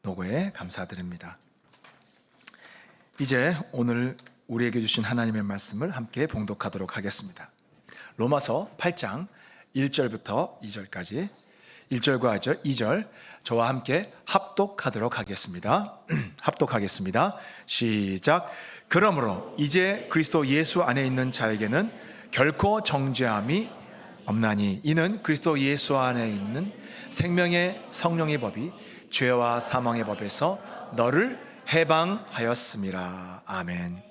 보고에 감사드립니다. 이제 오늘 우리에게 주신 하나님의 말씀을 함께 봉독하도록 하겠습니다. 로마서 8장 1절부터 2절까지 1절과 2절 저와 함께 합독하도록 하겠습니다. 합독하겠습니다. 시작. 그러므로 이제 그리스도 예수 안에 있는 자에게는 결코 정죄함이 없나니 이는 그리스도 예수 안에 있는 생명의 성령의 법이 죄와 사망의 법에서 너를 해방하였음이라. 아멘.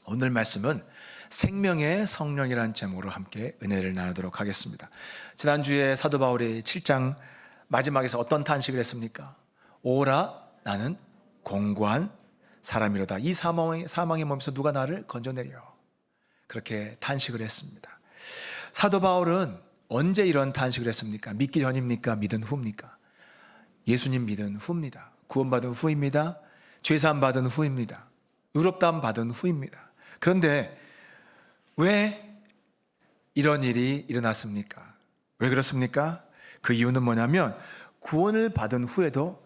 오늘 말씀은 생명의 성령이라는 제목으로 함께 은혜를 나누도록 하겠습니다. 지난주에 사도 바울이 7장 마지막에서 어떤 탄식을 했습니까? 오라 나는 공고한 사람이로다. 이 사망의 몸에서 누가 나를 건져내려. 그렇게 탄식을 했습니다. 사도 바울은 언제 이런 탄식을 했습니까? 믿기 전입니까? 믿은 후입니까? 예수님 믿은 후입니다. 구원받은 후입니다. 죄사함 받은 후입니다. 의롭다함 받은 후입니다. 그런데 왜 이런 일이 일어났습니까? 왜 그렇습니까? 그 이유는 뭐냐면 구원을 받은 후에도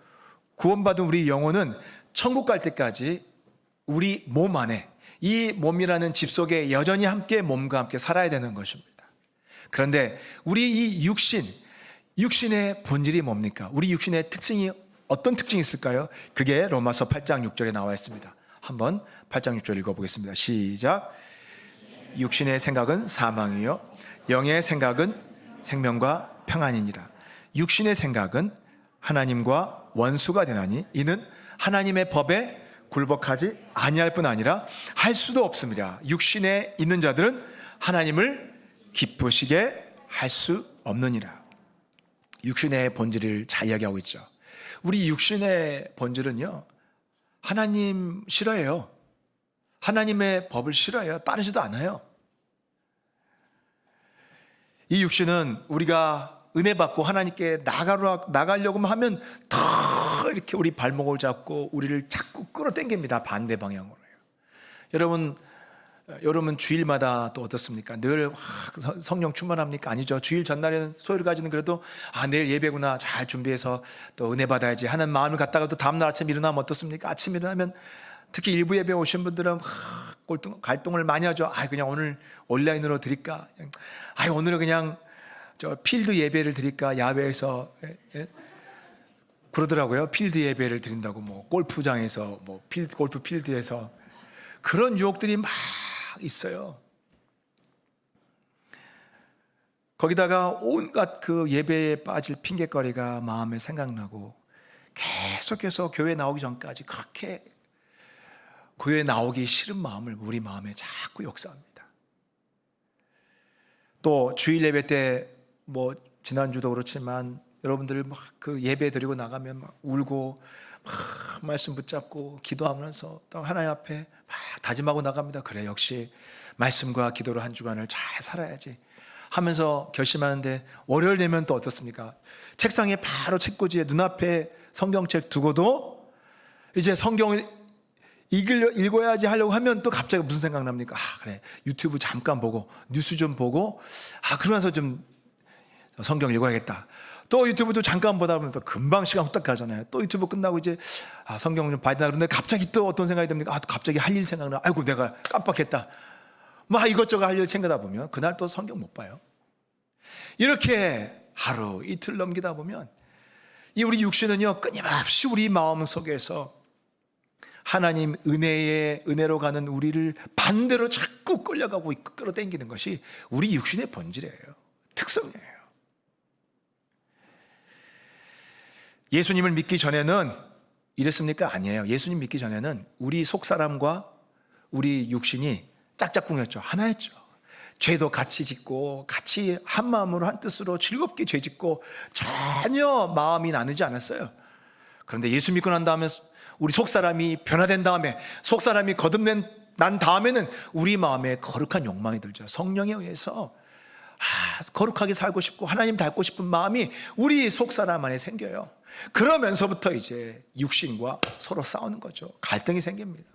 구원받은 우리 영혼은 천국 갈 때까지 우리 몸 안에 이 몸이라는 집 속에 여전히 함께 몸과 함께 살아야 되는 것입니다. 그런데 우리 이 육신의 본질이 뭡니까? 우리 육신의 특징이 어떤 특징이 있을까요? 그게 로마서 8장 6절에 나와 있습니다. 한번 8장 6절 읽어보겠습니다. 시작. 육신의 생각은 사망이요 영의 생각은 생명과 평안이니라. 육신의 생각은 하나님과 원수가 되나니 이는 하나님의 법에 굴복하지 아니할 뿐 아니라 할 수도 없습니다. 육신에 있는 자들은 하나님을 기쁘시게 할 수 없느니라. 육신의 본질을 잘 이야기하고 있죠. 우리 육신의 본질은요, 하나님 싫어해요. 하나님의 법을 싫어해요. 따르지도 않아요. 이 육신은 우리가 은혜 받고 하나님께 나가려고 하면 더 이렇게 우리 발목을 잡고 우리를 자꾸 끌어당깁니다. 반대 방향으로요. 여러분 주일마다 또 어떻습니까? 늘 성령 충만합니까? 아니죠. 주일 전날에는 소요를 가지는 그래도 내일 예배구나 잘 준비해서 또 은혜 받아야지 하는 마음을 갖다가 또 다음날 아침 일어나면 어떻습니까? 아침 일어나면 특히 일부 예배 오신 분들은 갈등을 많이 하죠. 그냥 오늘 온라인으로 드릴까? 오늘은 그냥 저 필드 예배를 드릴까? 야외에서 그러더라고요. 필드 예배를 드린다고 뭐 골프장에서 골프 필드에서 그런 유혹들이 막 있어요. 거기다가 온갖 그 예배에 빠질 핑계거리가 마음에 생각나고 계속해서 교회 나오기 전까지 그렇게 교회 나오기 싫은 마음을 우리 마음에 자꾸 역사합니다. 또 주일 예배 때 지난주도 그렇지만 여러분들 막 그 예배 드리고 나가면 막 울고 막 말씀 붙잡고 기도하면서 또 하나님 앞에 막 다짐하고 나갑니다. 그래, 역시 말씀과 기도로 한 주간을 잘 살아야지 하면서 결심하는데 월요일 되면 또 어떻습니까? 책상에 바로 책꽂이에 눈앞에 성경책 두고도 이제 성경을 읽어야지 하려고 하면 또 갑자기 무슨 생각 납니까? 그래, 유튜브 잠깐 보고 뉴스 좀 보고 그러면서 좀 성경 읽어야겠다. 또 유튜브도 잠깐 보다 보면 또 금방 시간 후딱 가잖아요. 또 유튜브 끝나고 이제 성경 좀 봐야 되나 그런데 갑자기 또 어떤 생각이 듭니까? 또 갑자기 할 일 생각나. 아이고 내가 깜빡했다. 이것저것 할 일 생각하다 보면 그날 또 성경 못 봐요. 이렇게 하루 이틀 넘기다 보면 이 우리 육신은요 끊임없이 우리 마음 속에서 하나님 은혜로 가는 우리를 반대로 자꾸 끌려가고 끌어당기는 것이 우리 육신의 본질이에요. 특성이에요. 예수님을 믿기 전에는 이랬습니까? 아니에요. 예수님 믿기 전에는 우리 속사람과 우리 육신이 짝짝꿍이었죠. 하나였죠. 죄도 같이 짓고 같이 한 마음으로 한 뜻으로 즐겁게 죄 짓고 전혀 마음이 나누지 않았어요. 그런데 예수 믿고 난 다음에 우리 속사람이 변화된 다음에 속사람이 난 다음에는 우리 마음에 거룩한 욕망이 들죠. 성령에 의해서 거룩하게 살고 싶고 하나님 닮고 싶은 마음이 우리 속사람 안에 생겨요. 그러면서부터 이제 육신과 서로 싸우는 거죠. 갈등이 생깁니다.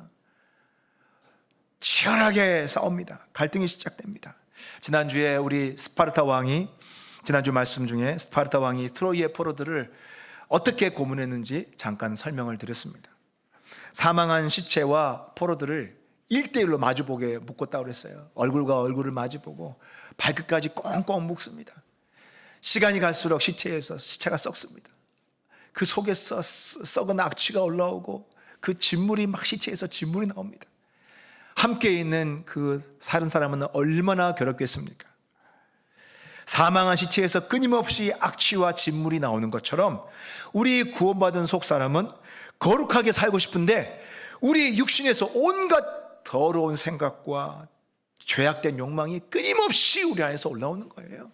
치열하게 싸웁니다. 갈등이 시작됩니다. 지난주 말씀 중에 스파르타 왕이 트로이의 포로들을 어떻게 고문했는지 잠깐 설명을 드렸습니다. 사망한 시체와 포로들을 1대1로 마주보게 묶었다고 그랬어요. 얼굴과 얼굴을 마주보고 발끝까지 꽁꽁 묶습니다. 시간이 갈수록 시체가 썩습니다. 그 속에서 썩은 악취가 올라오고 그 진물이 막 시체에서 진물이 나옵니다. 함께 있는 그 살은 사람은 얼마나 괴롭겠습니까? 사망한 시체에서 끊임없이 악취와 진물이 나오는 것처럼 우리 구원받은 속사람은 거룩하게 살고 싶은데 우리 육신에서 온갖 더러운 생각과 죄악된 욕망이 끊임없이 우리 안에서 올라오는 거예요.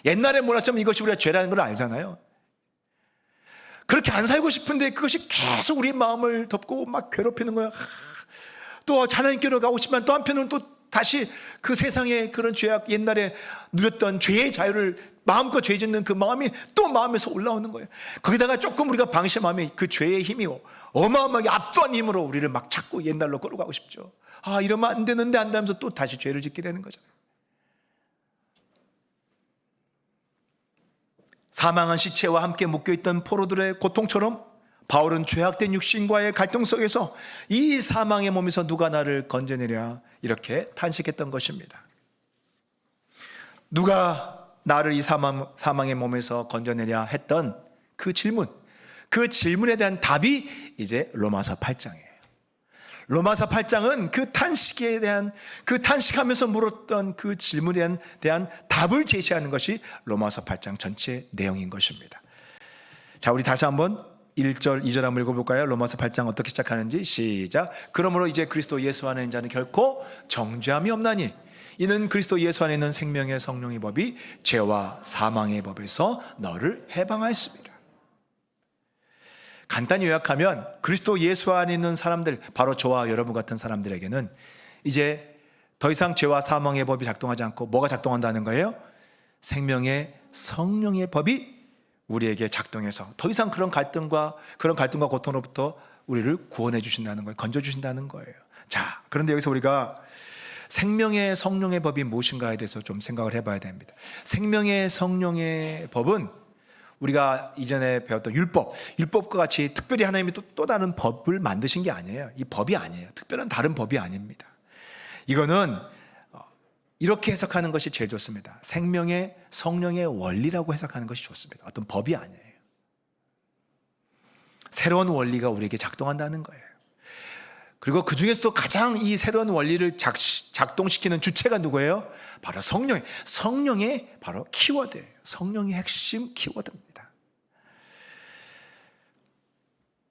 옛날에 몰랐지만 이것이 우리가 죄라는 걸 알잖아요. 그렇게 안 살고 싶은데 그것이 계속 우리 마음을 덮고 막 괴롭히는 거예요. 또 하나님께로 가고 싶지만 또 한편으로는 또 다시 그 세상의 그런 죄악, 옛날에 누렸던 죄의 자유를 마음껏 죄 짓는 그 마음이 또 마음에서 올라오는 거예요. 거기다가 조금 우리가 방심하면 그 죄의 힘이 어마어마하게 압도한 힘으로 우리를 막 자꾸 옛날로 끌어가고 싶죠. 이러면 안 되는데 한다면서 또 다시 죄를 짓게 되는 거잖아요. 사망한 시체와 함께 묶여있던 포로들의 고통처럼 바울은 죄악된 육신과의 갈등 속에서 이 사망의 몸에서 누가 나를 건져내랴 이렇게 탄식했던 것입니다. 누가 나를 이 사망의 몸에서 건져내랴 했던 그 질문에 대한 답이 이제 로마서 8장이에요. 로마서 8장은 그 탄식에 대한, 그 탄식하면서 물었던 그 질문에 대한 답을 제시하는 것이 로마서 8장 전체 내용인 것입니다. 자, 우리 다시 한번 1절, 2절 한번 읽어볼까요? 로마서 8장 어떻게 시작하는지 시작. 그러므로 이제 그리스도 예수 안에 있는 자는 결코 정죄함이 없나니 이는 그리스도 예수 안에 있는 생명의 성령의 법이 죄와 사망의 법에서 너를 해방하였습니다. 간단히 요약하면 그리스도 예수 안에 있는 사람들, 바로 저와 여러분 같은 사람들에게는 이제 더 이상 죄와 사망의 법이 작동하지 않고 뭐가 작동한다는 거예요? 생명의 성령의 법이 우리에게 작동해서 더 이상 그런 갈등과 고통으로부터 우리를 구원해 주신다는 거예요. 건져 주신다는 거예요. 자, 그런데 여기서 우리가 생명의 성령의 법이 무엇인가에 대해서 좀 생각을 해봐야 됩니다. 생명의 성령의 법은 우리가 이전에 배웠던 율법과 같이 특별히 하나님이 또 다른 법을 만드신 게 아니에요. 이 법이 아니에요. 특별한 다른 법이 아닙니다. 이거는 이렇게 해석하는 것이 제일 좋습니다. 생명의 성령의 원리라고 해석하는 것이 좋습니다. 어떤 법이 아니에요. 새로운 원리가 우리에게 작동한다는 거예요. 그리고 그 중에서도 가장 이 새로운 원리를 작동시키는 주체가 누구예요? 바로 성령의 바로 키워드예요. 성령의 핵심 키워드입니다.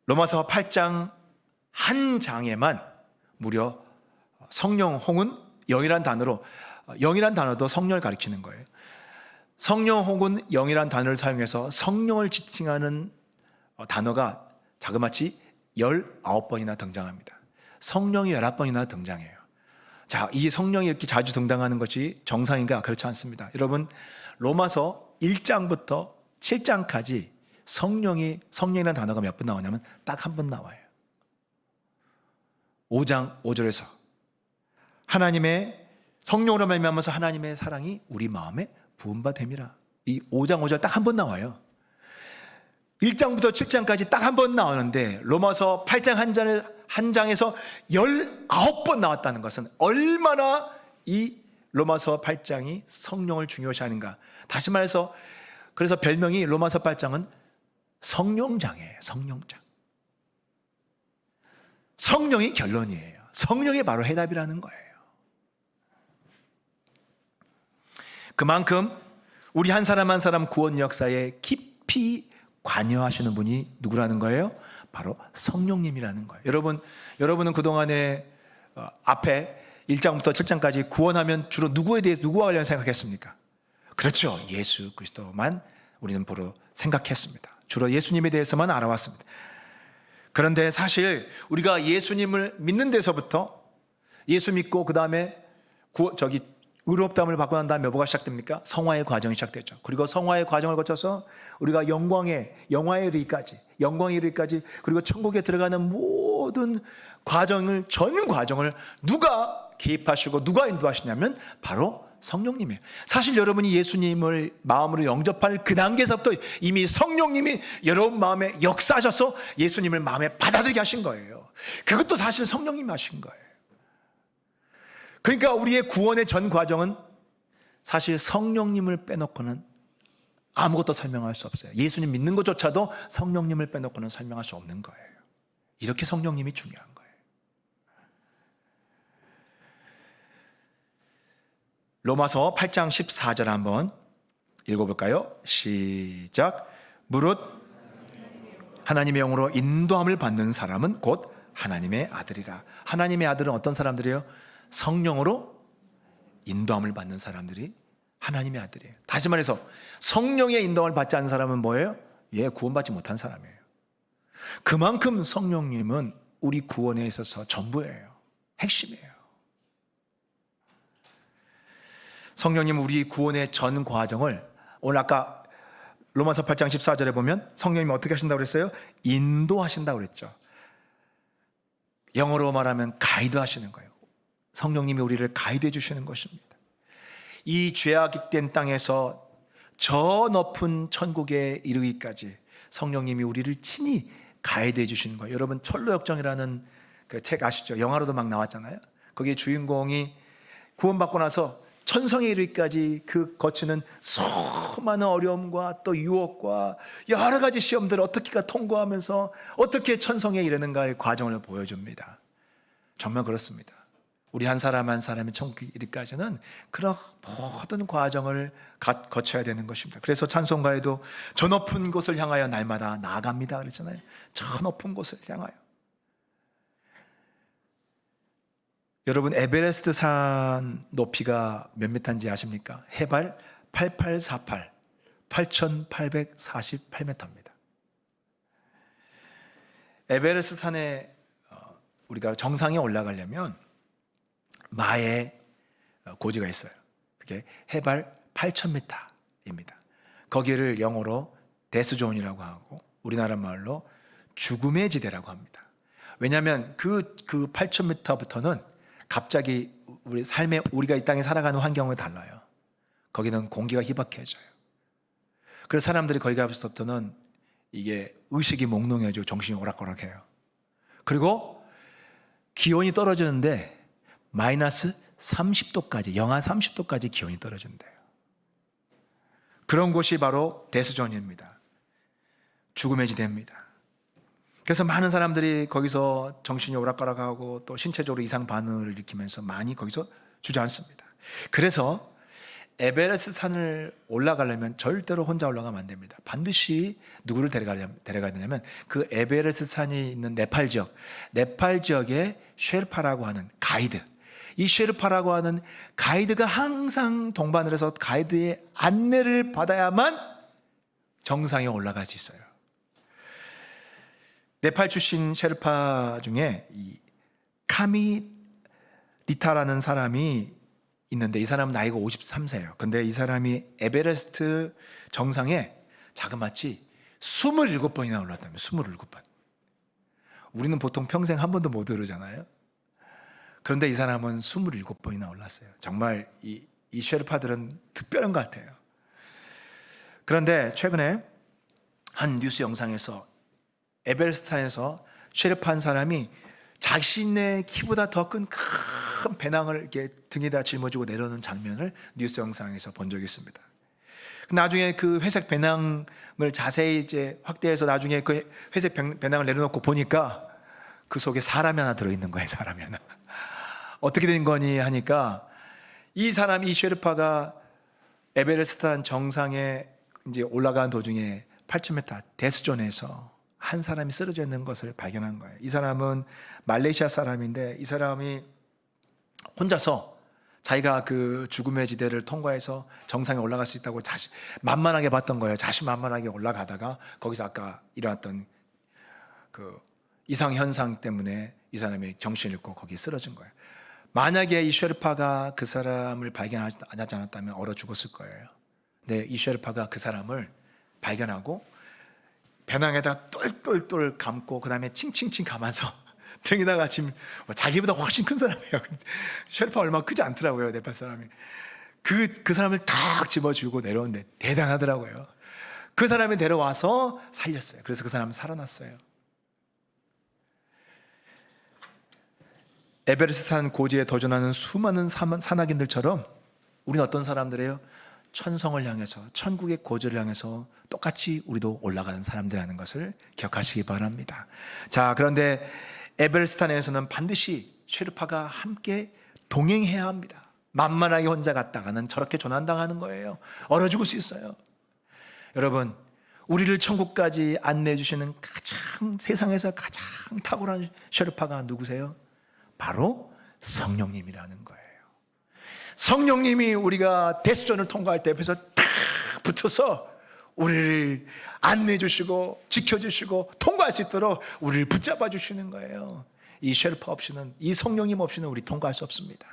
로마서 8장 한 장에만 무려 성령 혹은 영이란 단어도 성령을 가리키는 거예요. 성령 혹은 영이란 단어를 사용해서 성령을 지칭하는 단어가 자그마치 19번이나 등장합니다. 성령이 19번이나 등장해요. 자, 이 성령이 이렇게 자주 등장하는 것이 정상인가? 그렇지 않습니다. 여러분, 로마서 1장부터 7장까지 성령이라는 단어가 몇 번 나오냐면 딱 한 번 나와요. 5장 5절에서 하나님의 성령으로 말미암아서 하나님의 사랑이 우리 마음에 부음바 됨이라. 이 5장 5절 딱 한 번 나와요. 1장부터 7장까지 딱 한 번 나오는데 로마서 8장 한 장에서 19번 나왔다는 것은 얼마나 이 로마서 8장이 성령을 중요시하는가. 다시 말해서 그래서 별명이 로마서 8장은 성령장이에요. 성령장. 성령이 결론이에요. 성령이 바로 해답이라는 거예요. 그만큼 우리 한 사람 한 사람 구원 역사에 깊이 관여하시는 분이 누구라는 거예요? 바로 성령님이라는 거예요. 여러분은 그동안에 앞에 1장부터 7장까지 구원하면 주로 누구와 관련 생각했습니까? 그렇죠. 예수 그리스도만 우리는 보러 생각했습니다. 주로 예수님에 대해서만 알아왔습니다. 그런데 사실 우리가 예수님을 믿는 데서부터 예수 믿고 그 다음에 의롭다함을 받고 난 다음에 뭐가 시작됩니까? 성화의 과정이 시작되죠. 그리고 성화의 과정을 거쳐서 우리가 영광에 이르기까지 그리고 천국에 들어가는 모든 전 과정을 누가 개입하시고 누가 인도하시냐면 바로 성령님이에요. 사실 여러분이 예수님을 마음으로 영접할 그 단계에서부터 이미 성령님이 여러분 마음에 역사하셔서 예수님을 마음에 받아들이게 하신 거예요. 그것도 사실 성령님이 하신 거예요. 그러니까 우리의 구원의 전 과정은 사실 성령님을 빼놓고는 아무것도 설명할 수 없어요. 예수님 믿는 것조차도 성령님을 빼놓고는 설명할 수 없는 거예요. 이렇게 성령님이 중요한 거예요. 로마서 8장 14절 한번 읽어볼까요? 시작. 무릇 하나님의 영으로 인도함을 받는 사람은 곧 하나님의 아들이라. 하나님의 아들은 어떤 사람들이에요? 성령으로 인도함을 받는 사람들이 하나님의 아들이에요. 다시 말해서 성령의 인도함을 받지 않는 사람은 뭐예요? 구원받지 못한 사람이에요. 그만큼 성령님은 우리 구원에 있어서 전부예요. 핵심이에요. 성령님은 우리 구원의 전 과정을 오늘 아까 로마서 8장 14절에 보면 성령님이 어떻게 하신다고 그랬어요? 인도하신다고 그랬죠. 영어로 말하면 가이드 하시는 거예요. 성령님이 우리를 가이드해 주시는 것입니다. 이 죄악된 땅에서 저 높은 천국에 이르기까지 성령님이 우리를 친히 가이드해 주시는 거예요. 여러분 철로역정이라는 그 책 아시죠? 영화로도 막 나왔잖아요. 거기에 주인공이 구원받고 나서 천성에 이르기까지 그 거치는 수많은 어려움과 또 유혹과 여러 가지 시험들을 어떻게가 통과하면서 어떻게 천성에 이르는가의 과정을 보여줍니다. 정말 그렇습니다. 우리 한 사람 한 사람의 천국에 이르기까지는 그런 모든 과정을 거쳐야 되는 것입니다. 그래서 찬송가에도 저 높은 곳을 향하여 날마다 나아갑니다 그랬잖아요. 저 높은 곳을 향하여. 여러분 에베레스트 산 높이가 몇 미터인지 아십니까? 해발 8848, 8848m입니다. 에베레스트 산에 우리가 정상에 올라가려면 마의 고지가 있어요. 그게 해발 8000m입니다. 거기를 영어로 데스존이라고 하고 우리나라 말로 죽음의 지대라고 합니다. 왜냐하면 그 8000m부터는 갑자기 우리가 이 땅에 살아가는 환경은 달라요. 거기는 공기가 희박해져요. 그래서 사람들이 거기 가서부터는 이게 의식이 몽롱해지고 정신이 오락가락해요. 그리고 기온이 떨어지는데 마이너스 30도까지, 영하 30도까지 기온이 떨어진대요. 그런 곳이 바로 데스존입니다. 죽음의 지대입니다. 그래서 많은 사람들이 거기서 정신이 오락가락하고 또 신체적으로 이상 반응을 일으키면서 많이 거기서 주저앉습니다. 그래서 에베레스트 산을 올라가려면 절대로 혼자 올라가면 안 됩니다. 반드시 누구를 데려가야 되냐면 그 에베레스트 산이 있는 네팔 지역에 셰르파라고 하는 가이드, 이 셰르파라고 하는 가이드가 항상 동반을 해서 가이드의 안내를 받아야만 정상에 올라갈 수 있어요. 네팔 출신 셰르파 중에 이 카미리타라는 사람이 있는데 이 사람은 나이가 53세예요. 근데 이 사람이 에베레스트 정상에 자그마치 27번이나 올랐다면 27번. 우리는 보통 평생 한 번도 못 오르잖아요. 그런데 이 사람은 27번이나 올랐어요. 정말 이 셰르파들은 특별한 것 같아요. 그런데 최근에 한 뉴스 영상에서 에베레스트산에서 셰르파 한 사람이 자신의 키보다 더 큰 배낭을 이렇게 등에다 짊어지고 내려오는 장면을 뉴스 영상에서 본 적이 있습니다. 나중에 그 회색 배낭을 자세히 이제 확대해서 나중에 그 회색 배낭을 내려놓고 보니까 그 속에 사람이 하나 들어있는 거예요. 사람이 하나. 어떻게 된 거니 하니까 이 셰르파가 에베레스트산 정상에 이제 올라가는 도중에 8,000m 데스존에서 한 사람이 쓰러져 있는 것을 발견한 거예요. 이 사람은 말레이시아 사람인데 이 사람이 혼자서 자기가 그 죽음의 지대를 통과해서 정상에 올라갈 수 있다고 만만하게 봤던 거예요. 자신만만하게 올라가다가 거기서 아까 일어났던 그 이상 현상 때문에 이 사람이 정신을 잃고 거기에 쓰러진 거예요. 만약에 이 셰르파가 그 사람을 발견하지 않았다면 얼어 죽었을 거예요. 근데 이 셰르파가 그 사람을 발견하고 배낭에다 똘똘똘 감고 그 다음에 칭칭칭 감아서 등에다가 지금 자기보다 훨씬 큰 사람이에요. 셰르파 얼마 크지 않더라고요, 네팔 사람이. 그 사람을 탁 집어주고 내려오는데 대단하더라고요. 그 사람이 데려와서 살렸어요. 그래서 그 사람은 살아났어요. 에베레스트 산 고지에 도전하는 수많은 산악인들처럼 우리는 어떤 사람들이에요? 천성을 향해서, 천국의 고지를 향해서 똑같이 우리도 올라가는 사람들이라는 것을 기억하시기 바랍니다. 자, 그런데 에베레스트 산에서는 반드시 쉐르파가 함께 동행해야 합니다. 만만하게 혼자 갔다가는 저렇게 조난당하는 거예요. 얼어 죽을 수 있어요. 여러분, 우리를 천국까지 안내해 주시는 세상에서 가장 탁월한 쉐르파가 누구세요? 바로 성령님이라는 거예요. 성령님이 우리가 데스존을 통과할 때 옆에서 탁 붙어서 우리를 안내해 주시고 지켜주시고 통과할 수 있도록 우리를 붙잡아 주시는 거예요. 이 쉐르파 없이는, 이 성령님 없이는 우리 통과할 수 없습니다.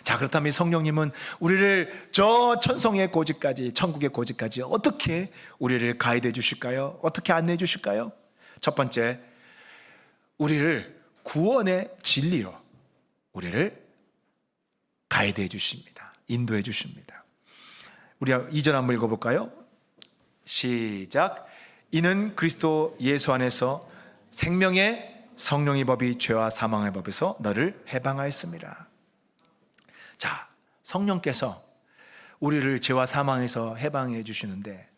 자, 그렇다면 이 성령님은 우리를 저 천성의 고지까지, 천국의 고지까지 어떻게 우리를 가이드해 주실까요? 어떻게 안내해 주실까요? 첫 번째, 우리를 구원의 진리로 우리를 가이드해 주십니다. 인도해 주십니다. 우리 2절 한번 읽어볼까요? 시작. 이는 그리스도 예수 안에서 생명의 성령의 법이 죄와 사망의 법에서 너를 해방하였습니다. 자, 성령께서 우리를 죄와 사망에서 해방해 주시는데,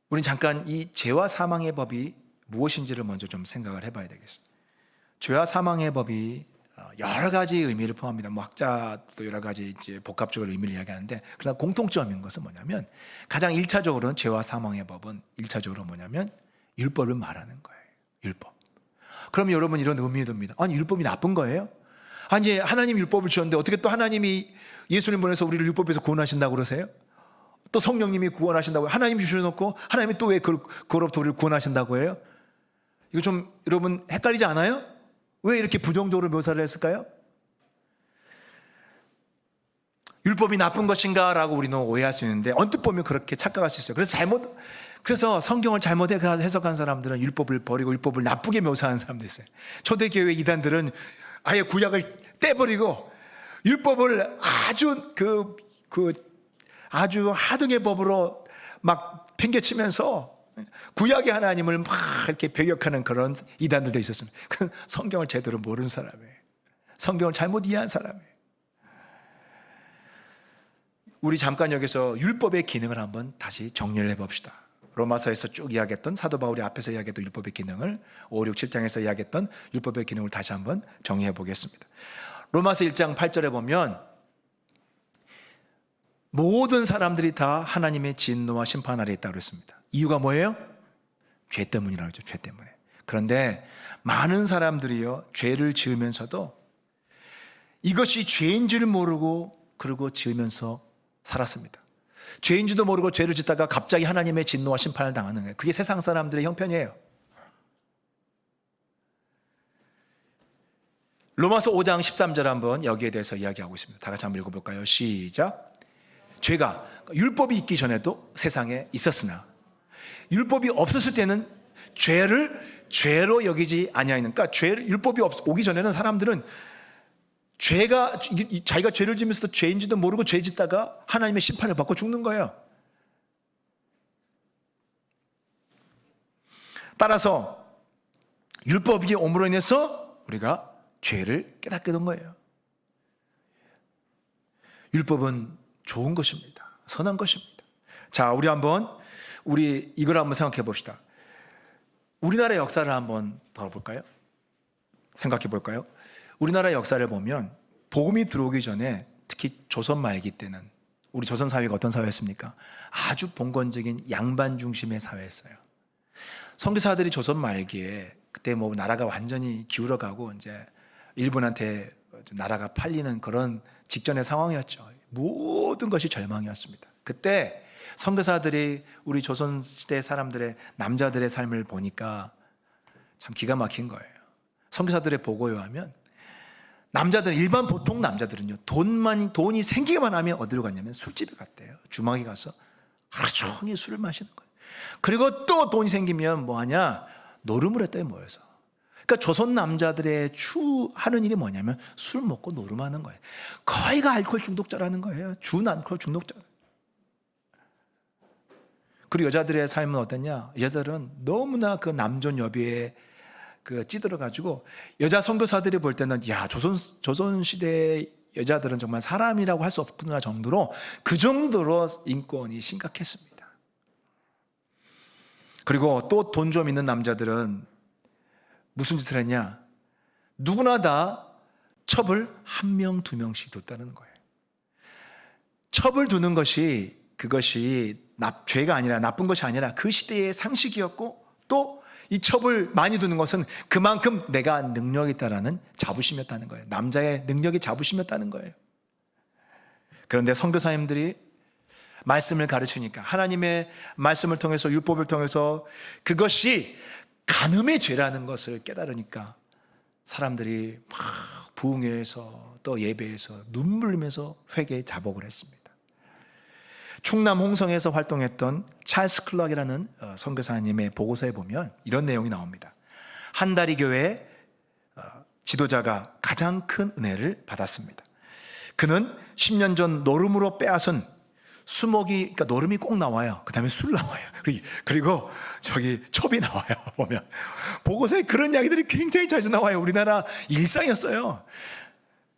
우리는 잠깐 이 죄와 사망의 법이 무엇인지를 먼저 좀 생각을 해봐야 되겠습니다. 죄와 사망의 법이 여러 가지 의미를 포함합니다. 학자도 여러 가지 이제 복합적으로 의미를 이야기하는데, 그러나 공통점인 것은 뭐냐면, 가장 1차적으로는 죄와 사망의 법은 1차적으로 뭐냐면 율법을 말하는 거예요. 율법. 그럼 여러분 이런 의미 듭니다. 아니, 율법이 나쁜 거예요? 아니, 하나님이 율법을 주셨는데 어떻게 또 하나님이 예수님 보내서 우리를 율법에서 구원하신다고 그러세요? 또 성령님이 구원하신다고, 하나님이 주셔놓고 하나님이 또 왜 그로부터 우리를 구원하신다고 해요? 이거 좀 여러분 헷갈리지 않아요? 왜 이렇게 부정적으로 묘사를 했을까요? 율법이 나쁜 것인가 라고 우리는 오해할 수 있는데, 언뜻 보면 그렇게 착각할 수 있어요. 그래서 성경을 잘못 해석한 사람들은 율법을 버리고 율법을 나쁘게 묘사하는 사람도 있어요. 초대교회 이단들은 아예 구약을 떼버리고 율법을 아주 하등의 법으로 막 팽개치면서 구약의 하나님을 막 이렇게 배격하는 그런 이단들도 있었습니다. 그건 성경을 제대로 모르는 사람이에요. 성경을 잘못 이해한 사람이에요. 우리 잠깐 여기서 율법의 기능을 한번 다시 정리를 해봅시다. 로마서에서 쭉 이야기했던, 사도 바울이 앞에서 이야기했던 율법의 기능을, 5, 6, 7장에서 이야기했던 율법의 기능을 다시 한번 정리해 보겠습니다. 로마서 1장 8절에 보면 모든 사람들이 다 하나님의 진노와 심판 아래에 있다고 그랬습니다. 이유가 뭐예요? 죄 때문이라고 그러죠. 죄 때문에. 그런데 많은 사람들이요, 죄를 지으면서도 이것이 죄인 줄 모르고 그러고 지으면서 살았습니다. 죄인지도 모르고 죄를 짓다가 갑자기 하나님의 진노와 심판을 당하는 거예요. 그게 세상 사람들의 형편이에요. 로마서 5장 13절 한번 여기에 대해서 이야기하고 있습니다. 다 같이 한번 읽어볼까요? 시작. 죄가, 율법이 있기 전에도 세상에 있었으나 율법이 없었을 때는 죄를 죄로 여기지 아니하는, 그러니까 율법이 오기 전에는 사람들은 자기가 죄를 지면서도 죄인지도 모르고 죄 짓다가 하나님의 심판을 받고 죽는 거예요. 따라서 율법이 옴으로 인해서 우리가 죄를 깨닫게 된 거예요. 율법은 좋은 것입니다. 선한 것입니다. 자, 우리 이걸 한번 생각해 봅시다. 우리나라의 역사를 한번 돌아볼까요? 생각해 볼까요? 우리나라 역사를 보면 복음이 들어오기 전에, 특히 조선 말기 때는 우리 조선 사회가 어떤 사회였습니까? 아주 봉건적인 양반 중심의 사회였어요. 선교사들이 조선 말기에, 그때 뭐 나라가 완전히 기울어가고 이제 일본한테 나라가 팔리는 그런 직전의 상황이었죠. 모든 것이 절망이었습니다. 그때 선교사들이 우리 조선 시대 사람들의, 남자들의 삶을 보니까 참 기가 막힌 거예요. 선교사들의 보고에 의하면 남자들, 일반 보통 남자들은요, 돈이 생기기만 하면 어디로 갔냐면 술집에 갔대요. 주막에 가서 하루 종일 술을 마시는 거예요. 그리고 또 돈이 생기면 뭐 하냐? 노름을 했대요, 모여서. 그러니까 그러니까 조선 남자들의 주 하는 일이 뭐냐면 술 먹고 노름하는 거예요. 거의가 알코올 중독자라는 거예요. 준 알코올 중독자. 그리고 여자들의 삶은 어땠냐? 여자들은 너무나 그 남존 여비에 그 찌들어 가지고 여자 선교사들이 볼 때는 야, 조선 시대의 여자들은 정말 사람이라고 할 수 없구나 정도로 그 정도로 인권이 심각했습니다. 그리고 또 돈 좀 있는 남자들은 무슨 짓을 했냐? 누구나 다 첩을 1명, 2명씩 뒀다는 거예요. 첩을 두는 것이 그것이 죄가 아니라 나쁜 것이 아니라 그 시대의 상식이었고 또 이 첩을 많이 두는 것은 그만큼 내가 능력이 있다라는 자부심이었다는 거예요. 남자의 능력이 자부심이었다는 거예요. 그런데 선교사님들이 말씀을 가르치니까 하나님의 말씀을 통해서 율법을 통해서 그것이 간음의 죄라는 것을 깨달으니까 사람들이 막 부흥회에서 또 예배에서 눈물 흘리면서 회개에 자복을 했습니다. 충남 홍성에서 활동했던 찰스 클락이라는 선교사님의 보고서에 보면 이런 내용이 나옵니다. 한다리 교회 지도자가 가장 큰 은혜를 받았습니다. 그는 10년 전 노름으로 빼앗은 수목이, 그러니까 노름이 꼭 나와요. 그 다음에 술 나와요. 그리고 저기 첩이 나와요. 보면 보고서에 그런 이야기들이 굉장히 자주 나와요. 우리나라 일상이었어요.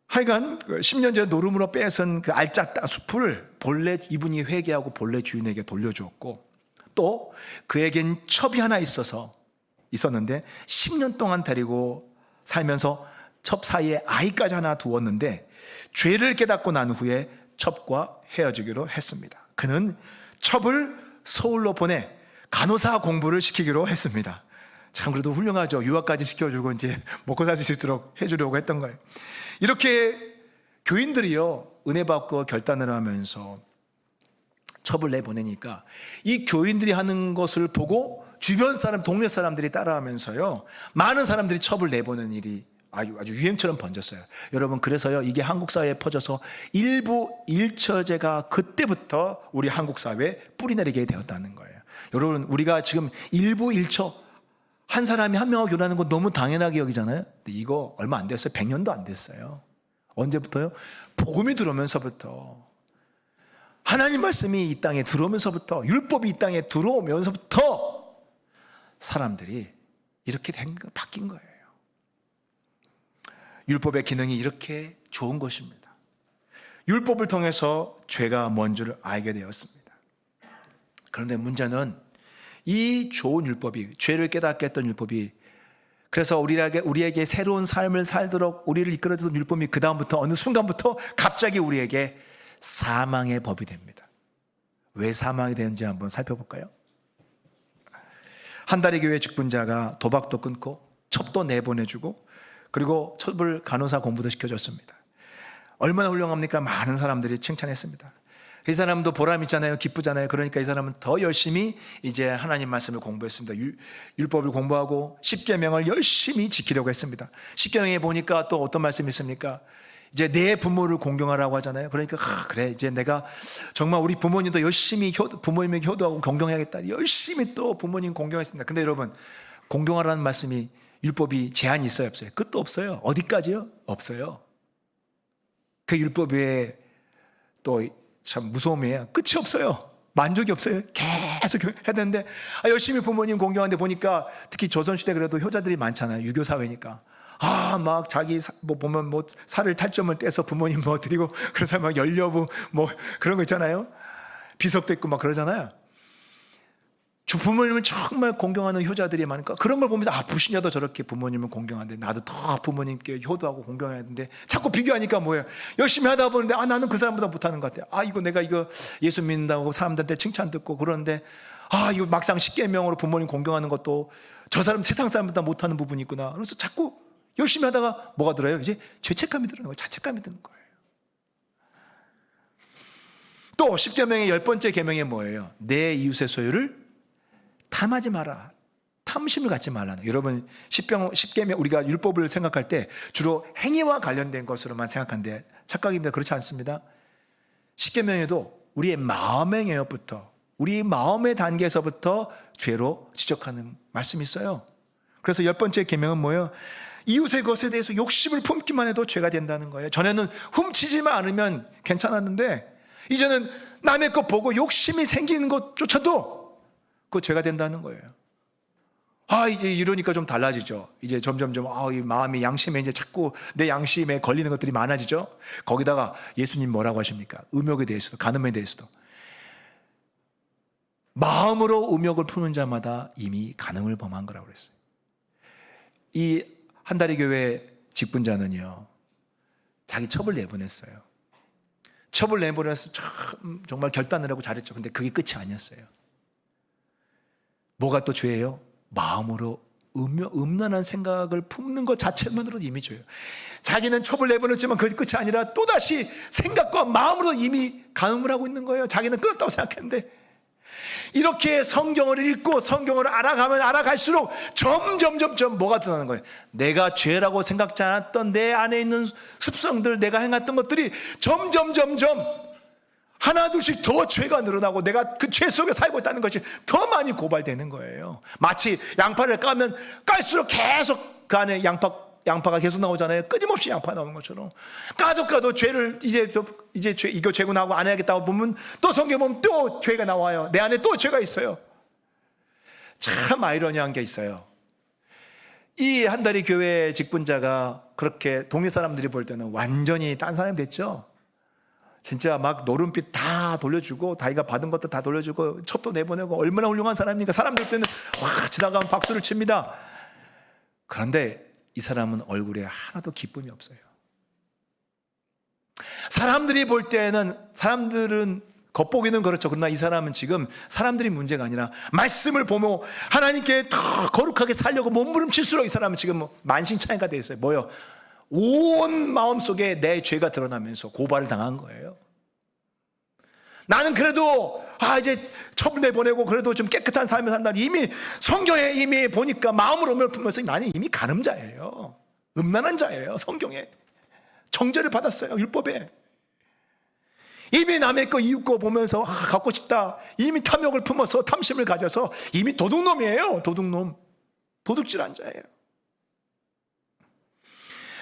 하여간 10년 전에 노름으로 빼앗은 그 알짜 숲을 본래 이분이 회개하고 본래 주인에게 돌려주었고 또 그에겐 첩이 하나 있었는데 10년 동안 데리고 살면서 첩 사이에 아이까지 하나 두었는데 죄를 깨닫고 난 후에 첩과 헤어지기로 했습니다. 그는 첩을 서울로 보내 간호사 공부를 시키기로 했습니다. 참 그래도 훌륭하죠. 유학까지 시켜주고 이제 먹고 살 수 있도록 해주려고 했던 거예요. 이렇게 교인들이요 은혜 받고 결단을 하면서 첩을 내보내니까 이 교인들이 하는 것을 보고 주변 사람, 동네 사람들이 따라하면서요 많은 사람들이 첩을 내보내는 일이 아주 유행처럼 번졌어요. 여러분 그래서요 이게 한국 사회에 퍼져서 일부 일처제가 그때부터 우리 한국 사회에 뿌리내리게 되었다는 거예요. 여러분 우리가 지금 일부 일처 한 사람이 한 명하고 결혼하는 거 너무 당연하게 여기잖아요. 근데 이거 얼마 안 됐어요. 100년도 안 됐어요. 언제부터요? 복음이 들어오면서부터, 하나님 말씀이 이 땅에 들어오면서부터, 율법이 이 땅에 들어오면서부터 사람들이 이렇게 바뀐 거예요. 율법의 기능이 이렇게 좋은 것입니다. 율법을 통해서 죄가 뭔 줄 알게 되었습니다. 그런데 문제는 이 좋은 율법이, 죄를 깨닫게 했던 율법이, 그래서 우리에게 새로운 삶을 살도록 우리를 이끌어주던 율법이 그 다음부터 어느 순간부터 갑자기 우리에게 사망의 법이 됩니다. 왜 사망이 되는지 한번 살펴볼까요? 한다리 교회 직분자가 도박도 끊고 첩도 내보내주고 그리고 첩을 간호사 공부도 시켜줬습니다. 얼마나 훌륭합니까? 많은 사람들이 칭찬했습니다. 이 사람도 보람 있잖아요. 기쁘잖아요. 그러니까 이 사람은 더 열심히 이제 하나님 말씀을 공부했습니다. 율법을 공부하고 십계명을 열심히 지키려고 했습니다. 십계명에 보니까 또 어떤 말씀이 있습니까? 이제 내 부모를 공경하라고 하잖아요. 그러니까 그래 이제 내가 정말 우리 부모님도 열심히 부모님에게 효도하고 공경해야겠다. 열심히 또 부모님 공경했습니다. 근데 여러분 공경하라는 말씀이 율법이 제한이 있어요, 없어요? 끝도 없어요. 어디까지요? 없어요. 그 율법에 또 참 무서움이에요. 끝이 없어요. 만족이 없어요. 계속 해야 되는데 열심히 부모님 공경하는데 보니까 특히 조선시대 그래도 효자들이 많잖아요. 유교 사회니까. 막 자기 보면 살을 탈점을 떼서 부모님 드리고 그래서 막 연료부 그런 거 있잖아요. 비석도 있고 막 그러잖아요. 부모님을 정말 공경하는 효자들이 많으니까 그런 걸 보면서 불신자도 저렇게 부모님을 공경하는데 나도 더 부모님께 효도하고 공경해야 되는데 자꾸 비교하니까 뭐예요? 열심히 하다 보는데 나는 그 사람보다 못하는 것 같아. 내가 예수 믿는다고 사람들한테 칭찬 듣고 그러는데 이거 막상 십계명으로 부모님 공경하는 것도 저 사람 세상 사람보다 못하는 부분이 있구나. 그래서 자꾸 열심히 하다가 뭐가 들어요? 이제 죄책감이 드는 거예요. 자책감이 드는 거예요. 또 십계명의 10번째 계명이 뭐예요? 내 이웃의 소유를 탐하지 마라. 탐심을 갖지 말라는. 여러분 십계명 우리가 율법을 생각할 때 주로 행위와 관련된 것으로만 생각하는데 착각입니다. 그렇지 않습니다. 십계명에도 우리의 마음의 영역부터 우리 마음의 단계에서부터 죄로 지적하는 말씀이 있어요. 그래서 10번째 계명은 뭐예요? 이웃의 것에 대해서 욕심을 품기만 해도 죄가 된다는 거예요. 전에는 훔치지만 않으면 괜찮았는데 이제는 남의 것 보고 욕심이 생기는 것조차도 그거 죄가 된다는 거예요. 이제 이러니까 좀 달라지죠. 이제 점점점 이 마음이 양심에 이제 자꾸 내 양심에 걸리는 것들이 많아지죠. 거기다가 예수님 뭐라고 하십니까? 음욕에 대해서도, 간음에 대해서도. 마음으로 음욕을 푸는 자마다 이미 간음을 범한 거라고 그랬어요. 이 한다리 교회 직분자는요, 자기 첩을 내보냈어요. 첩을 내보내서 정말 결단을 하고 잘했죠. 근데 그게 끝이 아니었어요. 뭐가 또 죄예요? 마음으로 음란한 생각을 품는 것 자체만으로도 이미 죄예요. 자기는 첩을 내보냈지만 그게 끝이 아니라 또다시 생각과 마음으로 이미 간음을 하고 있는 거예요. 자기는 끊었다고 생각했는데, 이렇게 성경을 읽고 성경을 알아가면 알아갈수록 점점 뭐가 드러나는 거예요? 내가 죄라고 생각지 않았던 내 안에 있는 습성들, 내가 행했던 것들이 점점 하나둘씩 더 죄가 늘어나고 내가 그 죄 속에 살고 있다는 것이 더 많이 고발되는 거예요. 마치 양파를 까면 깔수록 계속 그 안에 양파가 계속 나오잖아요. 끊임없이 양파 나오는 것처럼 까도 죄를 이제 이거 죄고 나고 안 해야겠다고 보면 또 성경 보면 또 죄가 나와요. 내 안에 또 죄가 있어요. 참 아이러니한 게 있어요. 이 한다리 교회 직분자가 그렇게 동네 사람들이 볼 때는 완전히 딴 사람이 됐죠. 진짜 막 노름빛 다 돌려주고 자기가 받은 것도 다 돌려주고 첩도 내보내고 얼마나 훌륭한 사람입니까? 사람들 때는 지나가면 박수를 칩니다. 그런데 이 사람은 얼굴에 하나도 기쁨이 없어요. 사람들이 볼 때는, 사람들은 겉보기는 그렇죠. 그러나 이 사람은 지금 사람들이 문제가 아니라 말씀을 보며 하나님께 더 거룩하게 살려고 몸부림칠수록 이 사람은 지금 만신창이가 되어 있어요. 뭐요? 온 마음속에 내 죄가 드러나면서 고발을 당한 거예요. 나는 그래도 이제 첩을 내보내고 그래도 좀 깨끗한 삶을 산다. 이미 성경에 이미 보니까 마음으로 음욕을 품면서 나는 이미 간음자예요. 음란한 자예요. 성경에 정죄를 받았어요. 율법에. 이미 남의 거 이웃 거 보면서 갖고 싶다. 이미 탐욕을 품어서 탐심을 가져서 이미 도둑놈이에요. 도둑놈. 도둑질한 자예요.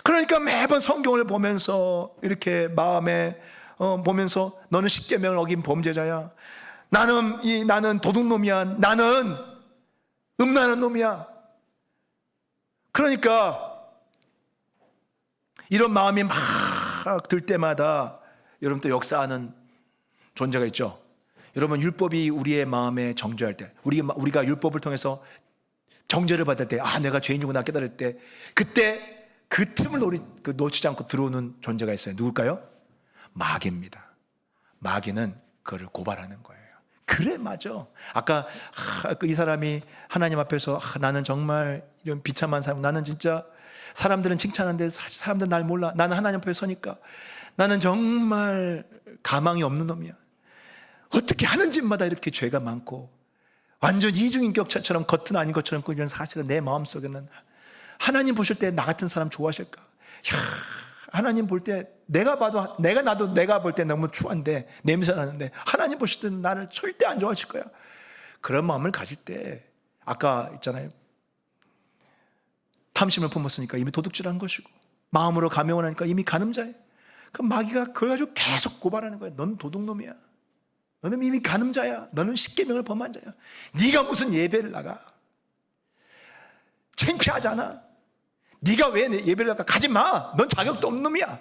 그러니까 매번 성경을 보면서 이렇게 마음에 보면서 너는 십계명을 어긴 범죄자야. 나는 도둑놈이야. 나는 음란한 놈이야. 그러니까 이런 마음이 막 들 때마다 여러분 또 역사하는 존재가 있죠. 여러분 율법이 우리의 마음에 정죄할 때, 우리가 율법을 통해서 정죄를 받을 때, 내가 죄인이구나 깨달을 때, 그때 그 틈을 놓치지 않고 들어오는 존재가 있어요. 누굴까요? 마귀입니다. 마귀는 그를 고발하는 거예요. 그래, 맞아. 아까 이 사람이 하나님 앞에서 나는 정말 이런 비참한 사람, 나는 진짜 사람들은 칭찬하는데 사실 사람들은 날 몰라. 나는 하나님 앞에 서니까 나는 정말 가망이 없는 놈이야. 어떻게 하는 짓마다 이렇게 죄가 많고 완전 이중인격자처럼 겉은 아닌 것처럼 꾸미는 사실은 내 마음속에는 하나님 보실 때 나 같은 사람 좋아하실까? 하나님 볼 때 내가 볼 때 너무 추한데 냄새 나는데 하나님 보실 때는 나를 절대 안 좋아하실 거야. 그런 마음을 가질 때 아까 있잖아요. 탐심을 품었으니까 이미 도둑질한 것이고 마음으로 감형을 하니까 이미 간음자예요. 그럼 마귀가 그걸 가지고 계속 고발하는 거예요. 넌 도둑놈이야. 너는 이미 간음자야. 너는 십계명을 범한 자야. 네가 무슨 예배를 나가? 창피하잖아. 네가 왜 예배를 나가? 가지 마. 넌 자격도 없는 놈이야.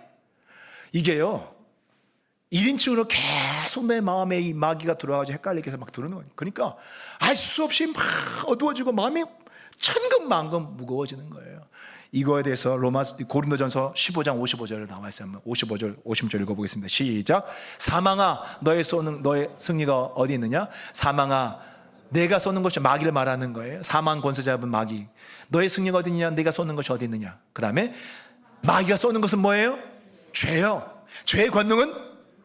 이게요 1인칭으로 계속 내 마음에 이 마귀가 들어와가지고 헷갈리게 해서 막 들어오는 거예요. 그러니까 알 수 없이 막 어두워지고 마음이 천근만근 무거워지는 거예요. 이거에 대해서 고린도전서 15장 55절에 나와 있어요. 55절 50절 읽어보겠습니다. 시작. 사망아 너의 승리가 어디 있느냐? 사망아 내가 쏘는 것이 마귀를 말하는 거예요. 사망 권세 잡은 마귀. 너의 승리가 어디 있느냐? 내가 쏘는 것이 어디 있느냐? 그 다음에 마귀가 쏘는 것은 뭐예요? 죄요. 죄의 권능은